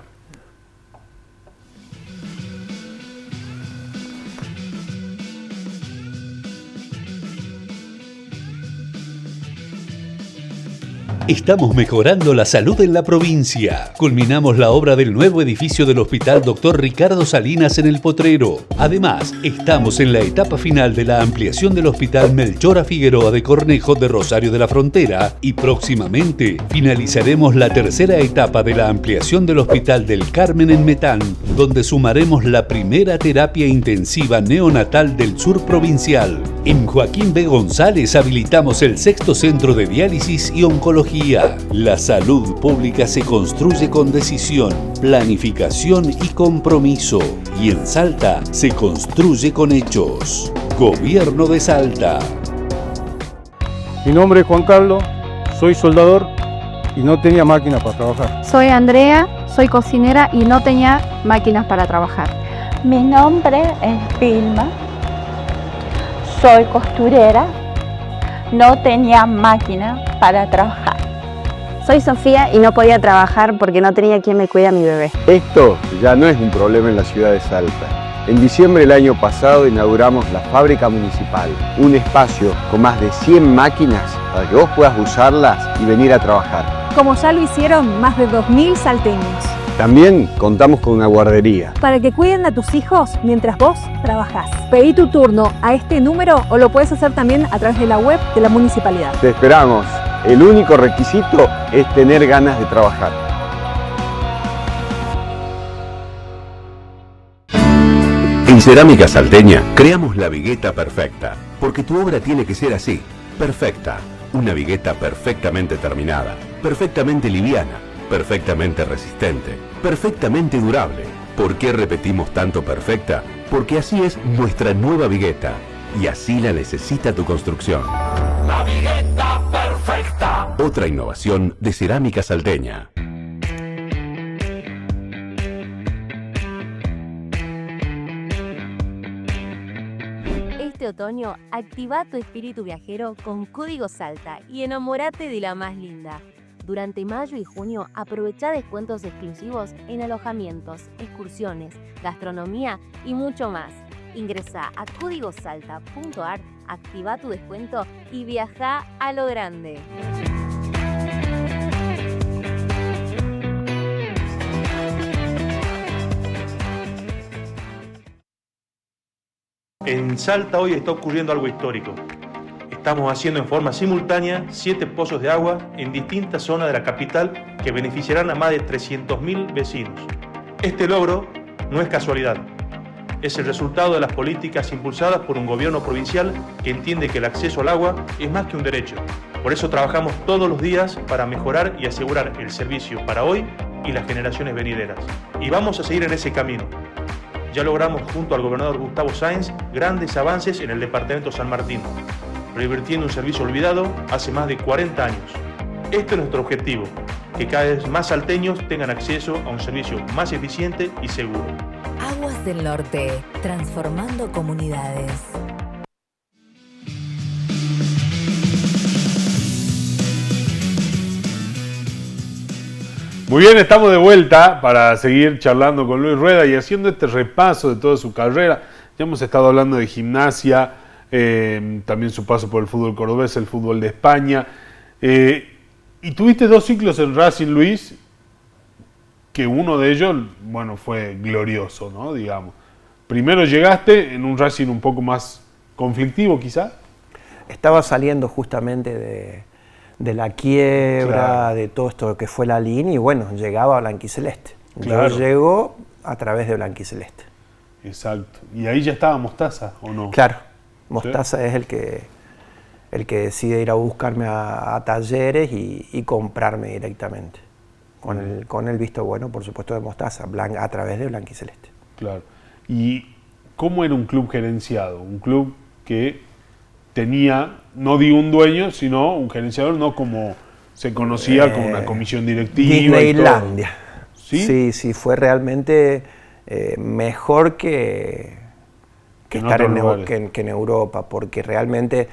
Estamos mejorando la salud en la provincia. Culminamos la obra del nuevo edificio del Hospital Dr. Ricardo Salinas en El Potrero. Además, estamos en la etapa final de la ampliación del Hospital Melchora Figueroa de Cornejo de Rosario de la Frontera y próximamente finalizaremos la tercera etapa de la ampliación del Hospital del Carmen en Metán, donde sumaremos la primera terapia intensiva neonatal del sur provincial. En Joaquín B. González habilitamos el 6º Centro de Diálisis y Oncología. La salud pública se construye con decisión, planificación y compromiso. Y en Salta se construye con hechos. Gobierno de Salta. Mi nombre es Juan Carlos, soy soldador y no tenía máquina para trabajar. Soy Andrea, soy cocinera y no tenía máquinas para trabajar. Mi nombre es Vilma, soy costurera, no tenía máquina para trabajar. Soy Sofía y no podía trabajar porque no tenía quien me cuide a mi bebé. Esto ya no es un problema en la ciudad de Salta. En diciembre del año pasado inauguramos la Fábrica Municipal, un espacio con más de 100 máquinas para que vos puedas usarlas y venir a trabajar. Como ya lo hicieron más de 2.000 salteños. También contamos con una guardería. Para que cuiden a tus hijos mientras vos trabajás. Pedí tu turno a este número o lo puedes hacer también a través de la web de la municipalidad. Te esperamos. El único requisito es tener ganas de trabajar. En Cerámica Salteña creamos la vigueta perfecta, porque tu obra tiene que ser así, perfecta. Una vigueta perfectamente terminada, perfectamente liviana, perfectamente resistente, perfectamente durable. ¿Por qué repetimos tanto perfecta? Porque así es nuestra nueva vigueta y así la necesita tu construcción. La vigueta perfecta. Otra innovación de Cerámica Salteña. Este otoño, activa tu espíritu viajero con Código Salta y enamórate de la más linda. Durante mayo y junio, aprovecha descuentos exclusivos en alojamientos, excursiones, gastronomía y mucho más. Ingresa a códigosalta.ar, activa tu descuento y viaja a lo grande. En Salta hoy está ocurriendo algo histórico. Estamos haciendo en forma simultánea 7 pozos de agua en distintas zonas de la capital que beneficiarán a más de 300.000 vecinos. Este logro no es casualidad. es el resultado de las políticas impulsadas por un gobierno provincial que entiende que el acceso al agua es más que un derecho. Por eso trabajamos todos los días para mejorar y asegurar el servicio para hoy y las generaciones venideras. Y vamos a seguir en ese camino. Ya logramos junto al gobernador Gustavo Sáenz grandes avances en el departamento San Martín, revirtiendo un servicio olvidado hace más de 40 años. Este es nuestro objetivo, que cada vez más salteños tengan acceso a un servicio más eficiente y seguro. Aguas del Norte, transformando comunidades. Muy bien, estamos de vuelta para seguir charlando con Luis Rueda y haciendo este repaso de toda su carrera. Ya hemos estado hablando de Gimnasia, también su paso por el fútbol cordobés, el fútbol de España. Y tuviste 2 ciclos en Racing, Luis, que uno de ellos, bueno, fue glorioso, ¿no? Digamos. Primero llegaste en un Racing un poco más conflictivo, quizá. Estaba saliendo justamente de la quiebra, claro, de todo esto que fue la línea, y bueno, llegaba a Blanquiceleste. Claro. Yo llego a través de Blanquiceleste. Exacto. ¿Y ahí ya estaba Mostaza, o no? Claro. Mostaza, ¿sí? Es el que decide ir a buscarme a talleres y comprarme directamente. Con el visto bueno, por supuesto, de Mostaza, a través de Blanquiceleste. Claro. ¿Y cómo era un club gerenciado? Un club que tenía, no digo un dueño, sino un gerenciador, no como se conocía con una comisión directiva. Disneylandia. ¿Sí? Sí, fue realmente mejor que estar en Europa, porque realmente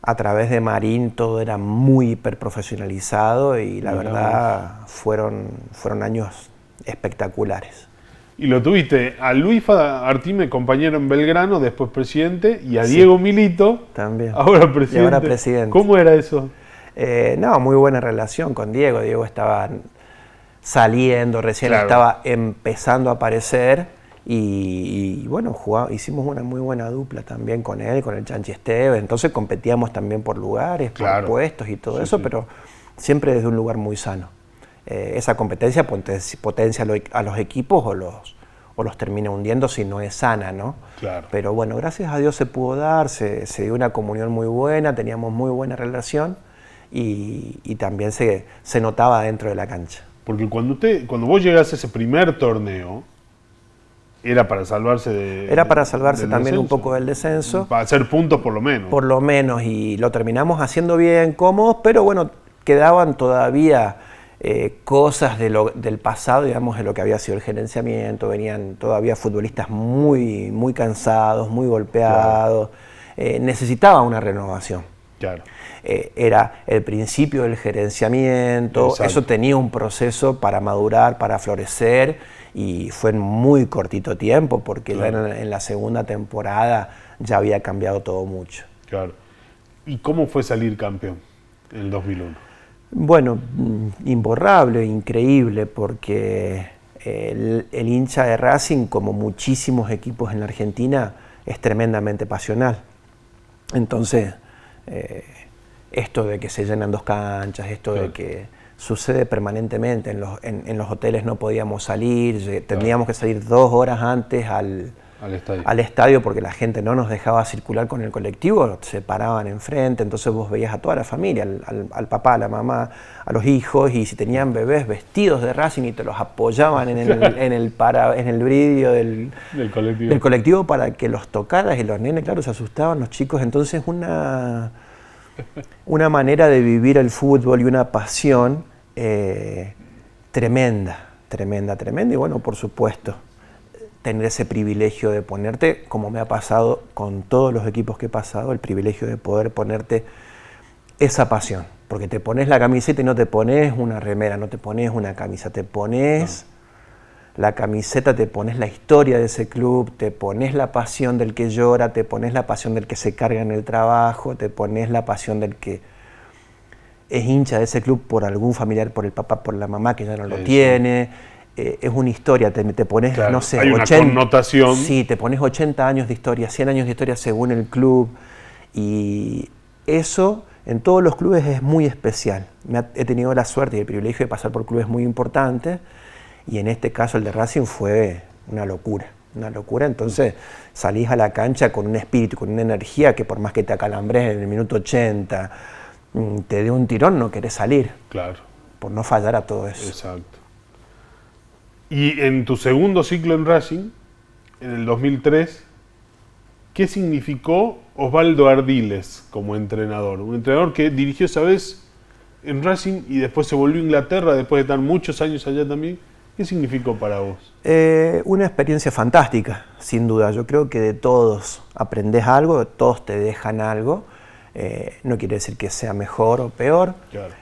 a través de Marín todo era muy hiperprofesionalizado y la verdad fueron años espectaculares. Y lo tuviste a Luis Artime, compañero en Belgrano, después presidente, y a Diego Milito, también. Ahora presidente. Y ahora presidente. ¿Cómo era eso? No, muy buena relación con Diego. Diego estaba saliendo, recién estaba empezando a aparecer y bueno, hicimos una muy buena dupla también con él, con el Chanchi Esteve. Entonces competíamos también por lugares, por puestos y todo eso, pero siempre desde un lugar muy sano. Esa competencia potencia a los equipos o los termina hundiendo si no es sana, ¿no? Claro. Pero bueno, gracias a Dios se pudo dar, se dio una comunión muy buena, teníamos muy buena relación y también se notaba dentro de la cancha. Porque cuando vos llegaste a ese primer torneo, era para salvarse también descenso. Un poco del descenso. Para hacer puntos por lo menos. Por lo menos, y lo terminamos haciendo bien, cómodos, pero bueno, quedaban todavía cosas del pasado, digamos, de lo que había sido el gerenciamiento. Venían todavía futbolistas muy, muy cansados, muy golpeados. Claro. Necesitaba una renovación. Claro. Era el principio del gerenciamiento. Exacto. Eso tenía un proceso para madurar, para florecer, y fue en muy cortito tiempo, porque claro, en la segunda temporada ya había cambiado todo mucho. Claro. ¿Y cómo fue salir campeón en el 2001? Bueno, imborrable, increíble, porque el hincha de Racing, como muchísimos equipos en la Argentina, es tremendamente pasional. Entonces, esto de que se llenan 2 canchas, esto de que sucede permanentemente, en los hoteles no podíamos salir, tendríamos que salir 2 horas antes al estadio porque la gente no nos dejaba circular con el colectivo, se paraban enfrente, entonces vos veías a toda la familia, al papá, a la mamá, a los hijos, y si tenían bebés vestidos de Racing y te los apoyaban en el vidrio del colectivo para que los tocaras, y los nenes, claro, se asustaban los chicos. Entonces una manera de vivir el fútbol y una pasión tremenda, y bueno, por supuesto, tener ese privilegio de ponerte, como me ha pasado con todos los equipos que he pasado, el privilegio de poder ponerte esa pasión, porque te pones la camiseta y no te pones una remera, no te pones una camisa, te pones la camiseta, te pones la historia de ese club, te pones la pasión del que llora, te pones la pasión del que se carga en el trabajo, te pones la pasión del que es hincha de ese club por algún familiar, por el papá, por la mamá que ya no lo tiene. Es una historia, te pones, claro, no sé, hay 80, una connotación. Sí, te pones 80 años de historia, 100 años de historia según el club, y eso en todos los clubes es muy especial. He tenido la suerte y el privilegio de pasar por clubes muy importantes, y en este caso el de Racing fue una locura. una locura. Entonces salís a la cancha con un espíritu, con una energía que por más que te acalambres en el minuto 80, te dé un tirón, no querés salir. Claro. Por no fallar a todo eso. Exacto. Y en tu segundo ciclo en Racing, en el 2003, ¿qué significó Osvaldo Ardiles como entrenador? Un entrenador que dirigió esa vez en Racing y después se volvió a Inglaterra, después de estar muchos años allá también. ¿Qué significó para vos? Una experiencia fantástica, sin duda. Yo creo que de todos aprendés algo, todos te dejan algo. No quiere decir que sea mejor o peor, claro.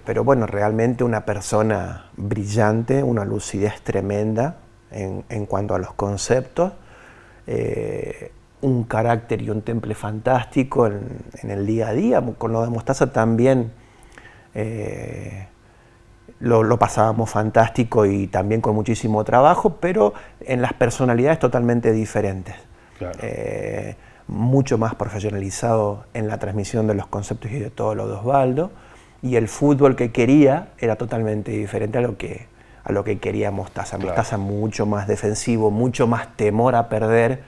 Pero bueno, realmente una persona brillante, una lucidez tremenda en cuanto a los conceptos, un carácter y un temple fantástico en el día a día. Con lo de Mostaza también lo pasábamos fantástico y también con muchísimo trabajo, pero en las personalidades totalmente diferentes. Claro. Mucho más profesionalizado en la transmisión de los conceptos y de todo lo de Osvaldo, y el fútbol que quería era totalmente diferente a lo que quería Mostaza. Claro. Mostaza mucho más defensivo, mucho más temor a perder,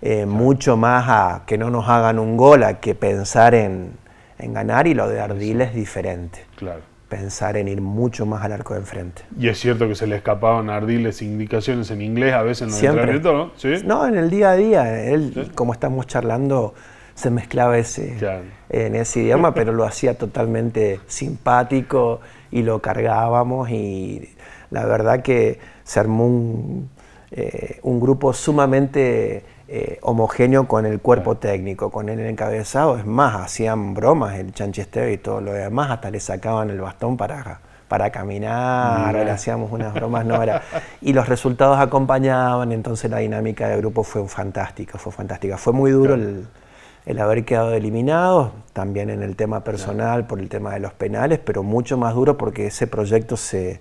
claro. Mucho más a que no nos hagan un gol, a que pensar en ganar, y lo de Ardiles es diferente. Claro. Pensar en ir mucho más al arco de enfrente. Y es cierto que se le escapaban a Ardiles indicaciones en inglés a veces en los entrenamientos, ¿no? ¿Sí? No, en el día a día. Él, ¿sí? Como estamos charlando, se mezclaba en ese idioma, pero lo hacía totalmente simpático y lo cargábamos, y la verdad que se armó un grupo sumamente homogéneo con el cuerpo técnico, con él encabezado. Es más, hacían bromas el Chanchesteo y todo lo demás, hasta le sacaban el bastón para caminar, le hacíamos unas bromas, no era. Y los resultados acompañaban, entonces la dinámica del grupo fue fantástica, Fue muy duro el haber quedado eliminados, también en el tema personal, por el tema de los penales, pero mucho más duro porque ese proyecto se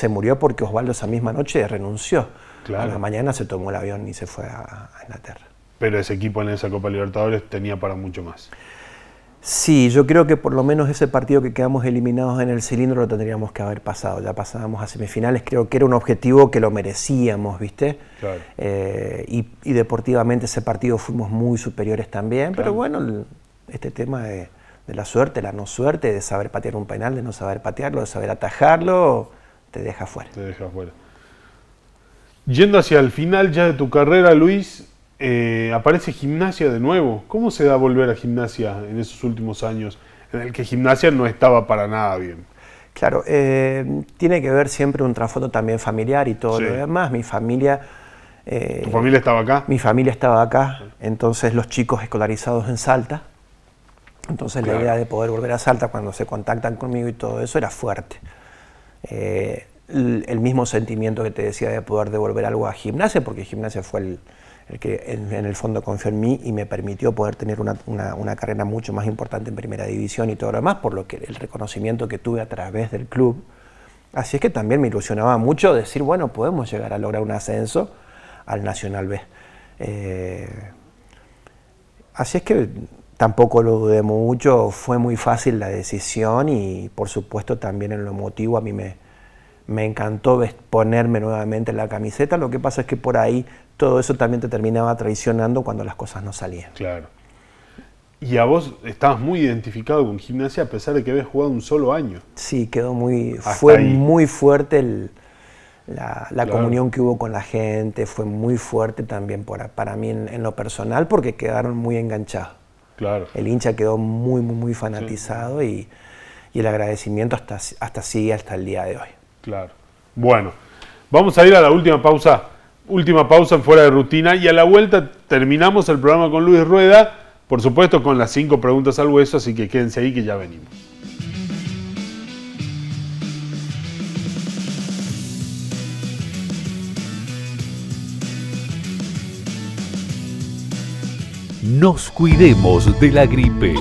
murió porque Osvaldo esa misma noche renunció. Claro. A la mañana se tomó el avión y se fue a Inglaterra. Pero ese equipo en esa Copa Libertadores tenía para mucho más. Sí, yo creo que por lo menos ese partido que quedamos eliminados en el cilindro lo tendríamos que haber pasado. Ya pasábamos a semifinales, creo que era un objetivo que lo merecíamos, ¿viste? Claro. Y deportivamente ese partido fuimos muy superiores también, claro. Pero bueno, este tema de la suerte, la no suerte, de saber patear un penal, de no saber patearlo, de saber atajarlo, te deja fuera. Te deja fuera. Yendo hacia el final ya de tu carrera, Luis, aparece Gimnasia de nuevo. ¿Cómo se da volver a Gimnasia en esos últimos años en el que Gimnasia no estaba para nada bien? Claro, tiene que ver siempre un trasfondo también familiar y todo lo demás. Mi familia... ¿Tu familia estaba acá? Mi familia estaba acá, entonces los chicos escolarizados en Salta. Entonces la idea de poder volver a Salta cuando se contactan conmigo y todo eso era fuerte. El mismo sentimiento que te decía de poder devolver algo a Gimnasia, porque Gimnasia fue el que en el fondo confió en mí y me permitió poder tener una carrera mucho más importante en primera división y todo lo demás, por lo que el reconocimiento que tuve a través del club. Así es que también me ilusionaba mucho decir, bueno, podemos llegar a lograr un ascenso al Nacional B. Así es que tampoco lo dudé mucho, fue muy fácil la decisión y por supuesto también en lo emotivo a mí me encantó ponerme nuevamente la camiseta. Lo que pasa es que por ahí todo eso también te terminaba traicionando cuando las cosas no salían. Claro. Y a vos estabas muy identificado con Gimnasia a pesar de que habías jugado un solo año. Sí, fue muy fuerte la comunión que hubo con la gente, fue muy fuerte también para mí en lo personal porque quedaron muy enganchados. Claro. El hincha quedó muy fanatizado y el agradecimiento hasta sigue hasta el día de hoy. Claro. Bueno, vamos a ir a la última pausa en Fuera de Rutina y a la vuelta terminamos el programa con Luis Rueda, por supuesto con las 5 preguntas al hueso, así que quédense ahí que ya venimos. Nos cuidemos de la gripe.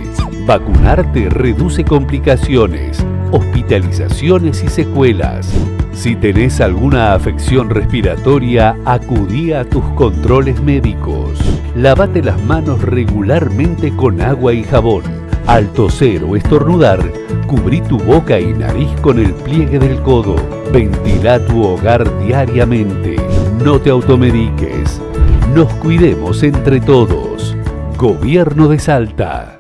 Vacunarte reduce complicaciones, hospitalizaciones y secuelas. Si tenés alguna afección respiratoria, acudí a tus controles médicos. Lávate las manos regularmente con agua y jabón. Al toser o estornudar, cubrí tu boca y nariz con el pliegue del codo. Ventila tu hogar diariamente. No te automediques. Nos cuidemos entre todos. Gobierno de Salta.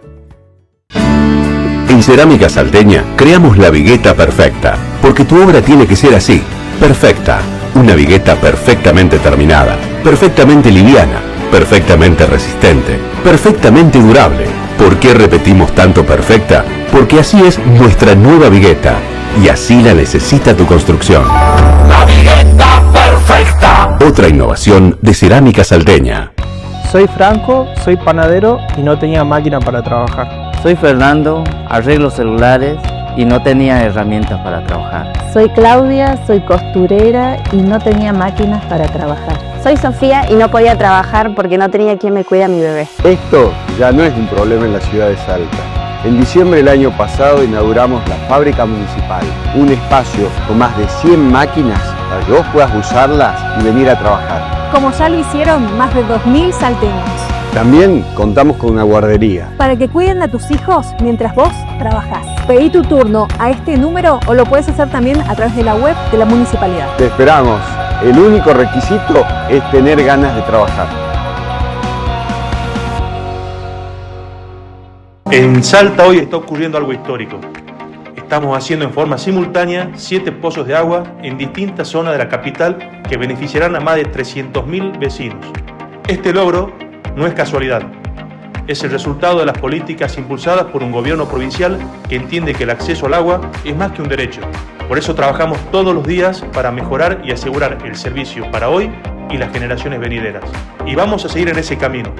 En Cerámica Salteña creamos la vigueta perfecta, porque tu obra tiene que ser así, perfecta. Una vigueta perfectamente terminada, perfectamente liviana, perfectamente resistente, perfectamente durable. ¿Por qué repetimos tanto perfecta? Porque así es nuestra nueva vigueta, y así la necesita tu construcción. ¡La vigueta perfecta! Otra innovación de Cerámica Salteña. Soy Franco, soy panadero y no tenía máquina para trabajar. Soy Fernando, arreglo celulares y no tenía herramientas para trabajar. Soy Claudia, soy costurera y no tenía máquinas para trabajar. Soy Sofía y no podía trabajar porque no tenía quien me cuide a mi bebé. Esto ya no es un problema en la ciudad de Salta. En diciembre del año pasado inauguramos la fábrica municipal, un espacio con más de 100 máquinas para que vos puedas usarlas y venir a trabajar. Como ya lo hicieron más de 2.000 salteños. También contamos con una guardería. Para que cuiden a tus hijos mientras vos trabajás. Pedí tu turno a este número o lo puedes hacer también a través de la web de la municipalidad. Te esperamos. El único requisito es tener ganas de trabajar. En Salta hoy está ocurriendo algo histórico. Estamos haciendo en forma simultánea 7 pozos de agua en distintas zonas de la capital que beneficiarán a más de 300.000 vecinos. Este logro no es casualidad, es el resultado de las políticas impulsadas por un gobierno provincial que entiende que el acceso al agua es más que un derecho. Por eso trabajamos todos los días para mejorar y asegurar el servicio para hoy y las generaciones venideras. Y vamos a seguir en ese camino.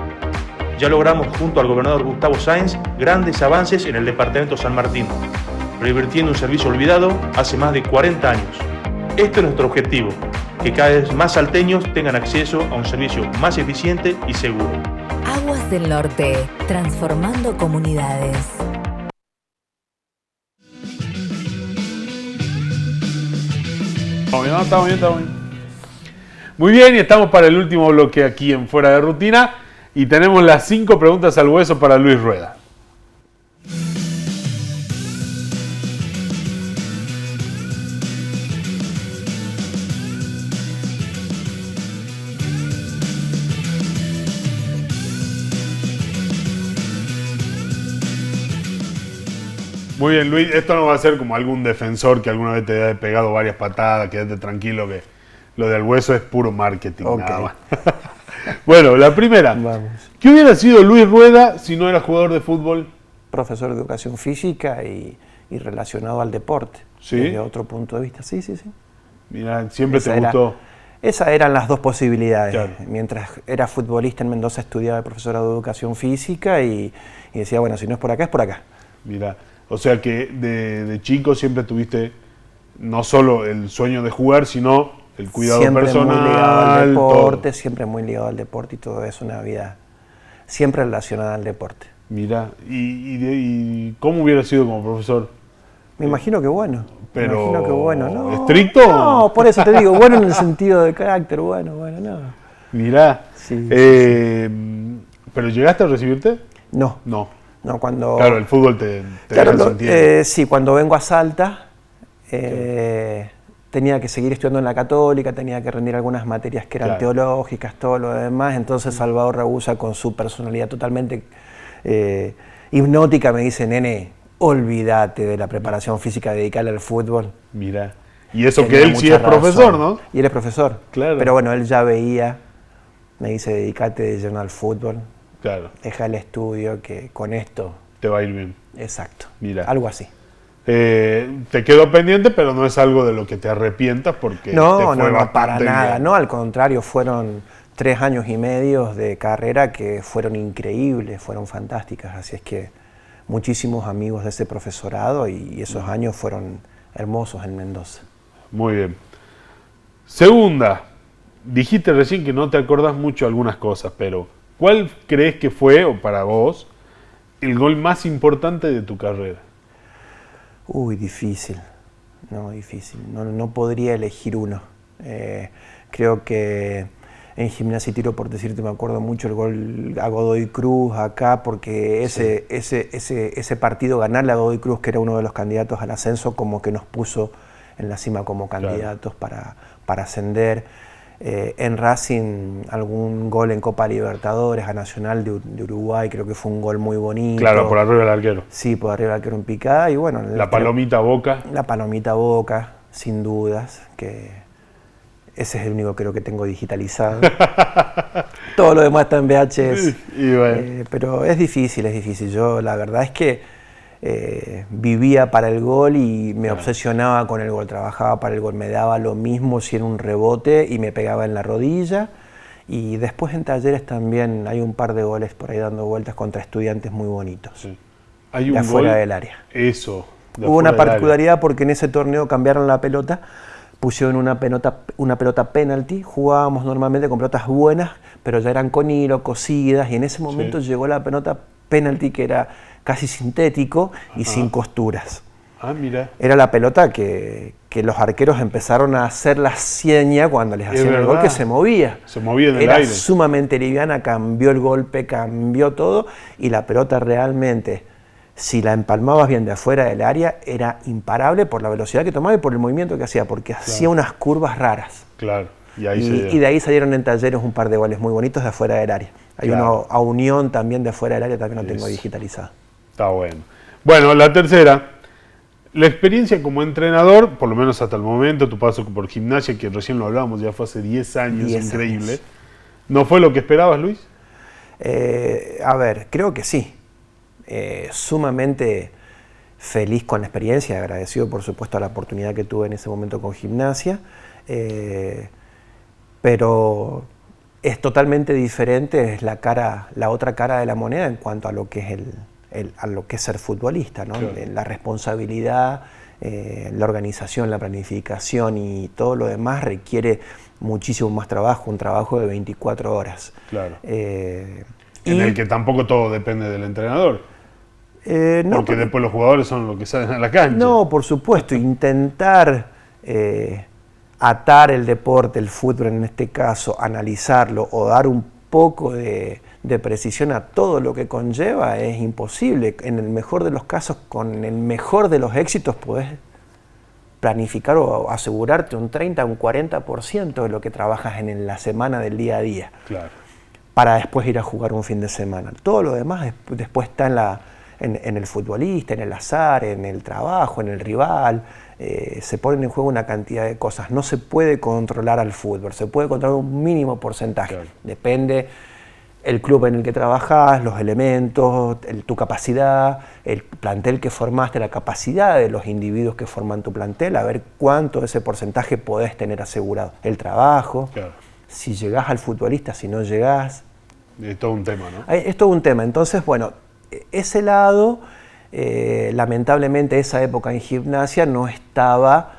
Ya logramos junto al gobernador Gustavo Sáenz grandes avances en el departamento San Martín, revirtiendo un servicio olvidado hace más de 40 años. Este es nuestro objetivo, que cada vez más salteños tengan acceso a un servicio más eficiente y seguro. Aguas del Norte, transformando comunidades. Estamos bien. Muy bien, y estamos para el último bloque aquí en Fuera de Rutina. Y tenemos las 5 preguntas al hueso para Luis Rueda. Muy bien, Luis, esto no va a ser como algún defensor que alguna vez te haya pegado varias patadas, quédate tranquilo que lo del hueso es puro marketing. Okay. Nada más. Bueno, la primera. Vamos. ¿Qué hubiera sido Luis Rueda si no era jugador de fútbol? Profesor de educación física y relacionado al deporte. ¿Sí? Desde otro punto de vista. Sí. Mira, siempre te gustó. Esas eran las dos posibilidades. Claro. Mientras era futbolista en Mendoza estudiaba de profesorado de educación física y decía, bueno, si no es por acá, es por acá. Mira, o sea que de chico siempre tuviste no solo el sueño de jugar, sino el cuidado siempre personal. Muy ligado al deporte, siempre muy ligado al deporte y todo eso, una vida siempre relacionada al deporte. Mira, ¿y cómo hubiera sido como profesor? Me imagino que bueno. Pero me imagino que bueno, ¿no? ¿Estricto? No, por eso te digo, bueno en el sentido de carácter, bueno, no. Mirá, sí. ¿Pero llegaste a recibirte? No, cuando... Claro, el fútbol te claro, sí, cuando vengo a Salta, tenía que seguir estudiando en la Católica, tenía que rendir algunas materias que eran teológicas, todo lo demás, entonces Salvador Ragusa, con su personalidad totalmente hipnótica, me dice, nene, olvídate de la preparación física, dedicada al fútbol. Mira, y eso que él sí es profesor, ¿no? Y él es profesor, claro. Pero bueno, él ya veía, me dice, dedicate de lleno al fútbol, claro. Deja el estudio, que con esto... te va a ir bien. Exacto, mira. Algo así. Te quedó pendiente, pero no es algo de lo que te arrepientas porque no, para nada, no, al contrario, fueron 3 años y medio de carrera que fueron increíbles, fueron fantásticas, así es que muchísimos amigos de ese profesorado y esos años fueron hermosos en Mendoza. Muy bien. Segunda, dijiste recién que no te acordás mucho de algunas cosas, pero ¿cuál crees que fue, o para vos, el gol más importante de tu carrera? Uy, difícil, no podría elegir uno. Creo que en Gimnasia y Tiro, por decirte, me acuerdo mucho el gol a Godoy Cruz acá, porque ese partido, ganarle a Godoy Cruz, que era uno de los candidatos al ascenso, como que nos puso en la cima como candidatos para ascender. En Racing algún gol en Copa Libertadores, a Nacional de Uruguay, creo que fue un gol muy bonito. Claro, por arriba del arquero. Sí, por arriba del arquero en picada y bueno. La palomita Boca. La palomita Boca, sin dudas, que ese es el único creo que tengo digitalizado. Todo lo demás está en VHS. Y bueno. Pero es difícil. Yo la verdad es que vivía para el gol y me obsesionaba con el gol, trabajaba para el gol, me daba lo mismo si era un rebote y me pegaba en la rodilla. Y después en Talleres también hay un par de goles por ahí dando vueltas contra Estudiantes muy bonitos. Sí. Hay un de afuera gol, del área. Eso. Hubo una particularidad porque en ese torneo cambiaron la pelota, pusieron una pelota penalty, jugábamos normalmente con pelotas buenas, pero ya eran con hilo, cosidas, y en ese momento llegó la pelota penalty que era casi sintético y sin costuras. Ah, mira. Era la pelota que los arqueros empezaron a hacer la seña cuando les hacían el gol, que se movía. Se movía en el era aire. Sumamente liviana, cambió el golpe, cambió todo, y la pelota realmente, si la empalmabas bien de afuera del área, era imparable por la velocidad que tomaba y por el movimiento que hacía, porque hacía unas curvas raras. Claro. Y de ahí salieron en Talleres un par de goles muy bonitos de afuera del área. Hay uno a Unión también de afuera del área, también lo tengo digitalizado. Está bueno. Bueno, la tercera, la experiencia como entrenador, por lo menos hasta el momento, tu paso por Gimnasia, que recién lo hablábamos, ya fue hace 10 años, increíble. ¿No fue lo que esperabas, Luis? A ver, creo que sí. Sumamente feliz con la experiencia, agradecido por supuesto a la oportunidad que tuve en ese momento con Gimnasia, pero es totalmente diferente, es la otra cara de la moneda en cuanto a lo que es a lo que es ser futbolista, ¿no? Claro. La responsabilidad, la organización, la planificación y todo lo demás requiere muchísimo más trabajo, un trabajo de 24 horas. Claro. En el que tampoco todo depende del entrenador. No, porque después los jugadores son los que salen a la cancha. No, por supuesto, intentar atar el deporte, el fútbol en este caso, analizarlo o dar un poco de precisión a todo lo que conlleva es imposible. En el mejor de los casos, con el mejor de los éxitos, podés planificar o asegurarte un 30 o un 40% de lo que trabajas en la semana del día a día. Claro. Para después ir a jugar un fin de semana. Todo lo demás después está en el futbolista, en el azar, en el trabajo, en el rival. Se ponen en juego una cantidad de cosas. No se puede controlar al fútbol, se puede controlar un mínimo porcentaje. Claro. Depende el club en el que trabajas, los elementos, tu capacidad, el plantel que formaste, la capacidad de los individuos que forman tu plantel, a ver cuánto de ese porcentaje podés tener asegurado. El trabajo, claro. Si llegás al futbolista, si no llegás. Es todo un tema, ¿no? Es todo un tema. Entonces, bueno, ese lado, lamentablemente esa época en Gimnasia no estaba,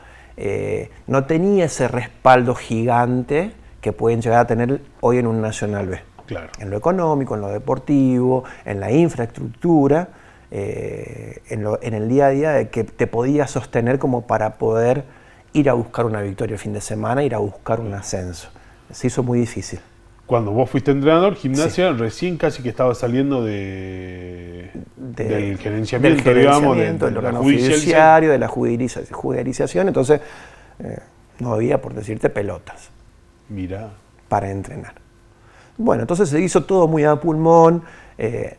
no tenía ese respaldo gigante que pueden llegar a tener hoy en un Nacional B. Claro. En lo económico, en lo deportivo, en la infraestructura, en el día a día de que te podías sostener como para poder ir a buscar una victoria el fin de semana, ir a buscar un ascenso. Se hizo muy difícil. Cuando vos fuiste entrenador, Gimnasia recién casi que estaba saliendo del gerenciamiento, digamos, del órgano judiciario, de la judicialización, entonces no había, por decirte, pelotas. Mirá. Para entrenar. Bueno, entonces se hizo todo muy a pulmón,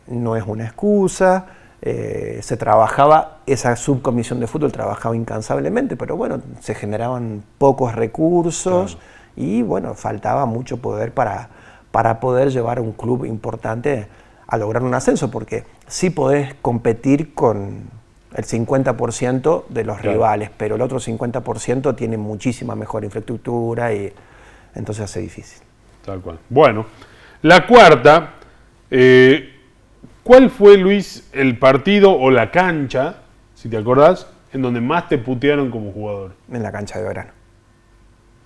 no es una excusa, se trabajaba, esa subcomisión de fútbol trabajaba incansablemente, pero bueno, se generaban pocos recursos, claro. Y bueno, faltaba mucho poder para poder llevar a un club importante a lograr un ascenso, porque sí podés competir con el 50% de los claro. rivales, pero el otro 50% tiene muchísima mejor infraestructura y entonces hace difícil. Tal cual. Bueno, la cuarta, ¿cuál fue, Luis, el partido o la cancha, si te acordás, en donde más te putearon como jugador? En la cancha de verano.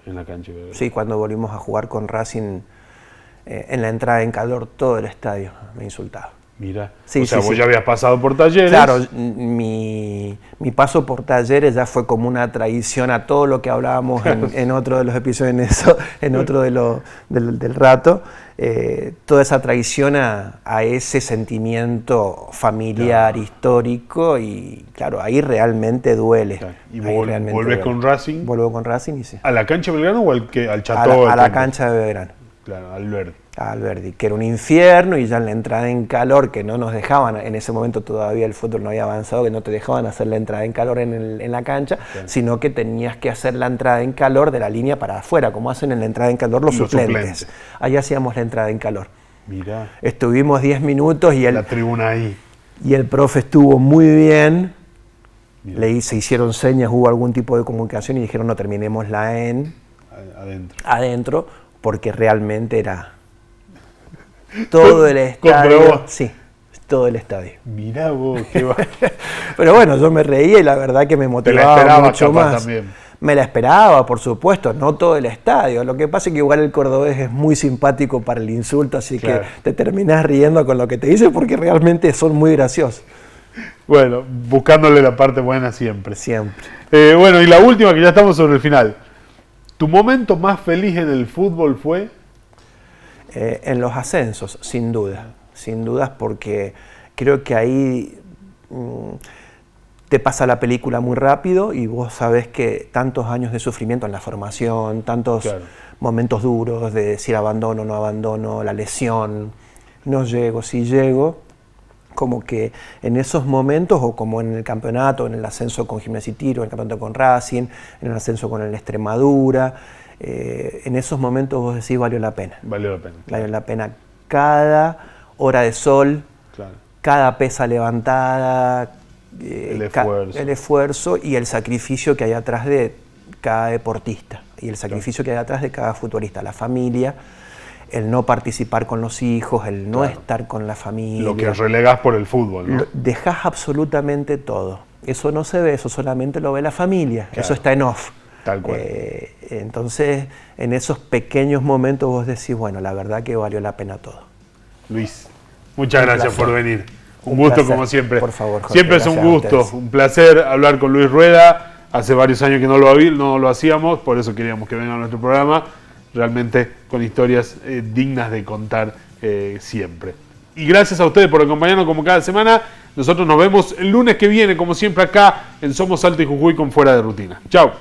En la cancha de verano. Sí, cuando volvimos a jugar con Racing, en la entrada en calor, todo el estadio me insultaba. Mira, sí, o sea, sí, vos sí. ya habías pasado por Talleres. Claro, mi paso por Talleres ya fue como una traición a todo lo que hablábamos en otro de los episodios, en otro del rato. Toda esa traición a ese sentimiento familiar, histórico, y claro, ahí realmente duele. Claro. ¿Y volvés con Racing? Vuelvo con Racing y sí. ¿A la cancha de Belgrano o al Chateau? A la cancha de Belgrano. Claro, al Verdi. Al Verdi, que era un infierno, y ya en la entrada en calor, que no nos dejaban, en ese momento todavía el fútbol no había avanzado, que no te dejaban hacer la entrada en calor en la cancha, claro, sino que tenías que hacer la entrada en calor de la línea para afuera, como hacen en la entrada en calor los suplentes. Allá hacíamos la entrada en calor. Mirá. Estuvimos 10 minutos y la tribuna ahí. Y el profe estuvo muy bien. Se hicieron señas, hubo algún tipo de comunicación y dijeron no terminemos la adentro, porque realmente era todo el estadio. Sí, todo el estadio. Mirá vos, qué va. Pero bueno, yo me reía y la verdad que me motivaba mucho más. También. Me la esperaba, por supuesto, no todo el estadio. Lo que pasa es que igual el cordobés es muy simpático para el insulto, así claro, que te terminás riendo con lo que te dice porque realmente son muy graciosos. Bueno, buscándole la parte buena siempre. Siempre. Bueno, y la última, que ya estamos sobre el final. ¿Tu momento más feliz en el fútbol fue? En los ascensos, sin duda. Sin dudas, porque creo que ahí te pasa la película muy rápido y vos sabés que tantos años de sufrimiento en la formación, tantos momentos duros de decir abandono, no abandono, la lesión, no llego, sí llego, como que en esos momentos, o como en el campeonato, en el ascenso con Gimnasia y Tiro, en el campeonato con Racing, en el ascenso con el Extremadura, en esos momentos vos decís valió la pena. Valió la pena. Valió la pena cada hora de sol, cada pesa levantada, el esfuerzo y el sacrificio que hay atrás de cada deportista y el sacrificio que hay atrás de cada futbolista, la familia, el no participar con los hijos, el no estar con la familia. Lo que relegás por el fútbol, ¿no? Dejás absolutamente todo. Eso no se ve, eso solamente lo ve la familia, eso está en off. Tal cual. Entonces, en esos pequeños momentos vos decís, bueno, la verdad que valió la pena todo. Luis, muchas gracias por venir. Un gusto placer, como siempre. Por favor, Jorge, siempre es un gusto, un placer hablar con Luis Rueda. Hace varios años que no lo hacíamos, por eso queríamos que venga a nuestro programa. Realmente con historias dignas de contar siempre. Y gracias a ustedes por acompañarnos como cada semana. Nosotros nos vemos el lunes que viene, como siempre, acá en Somos Salta y Jujuy con Fuera de Rutina. Chao.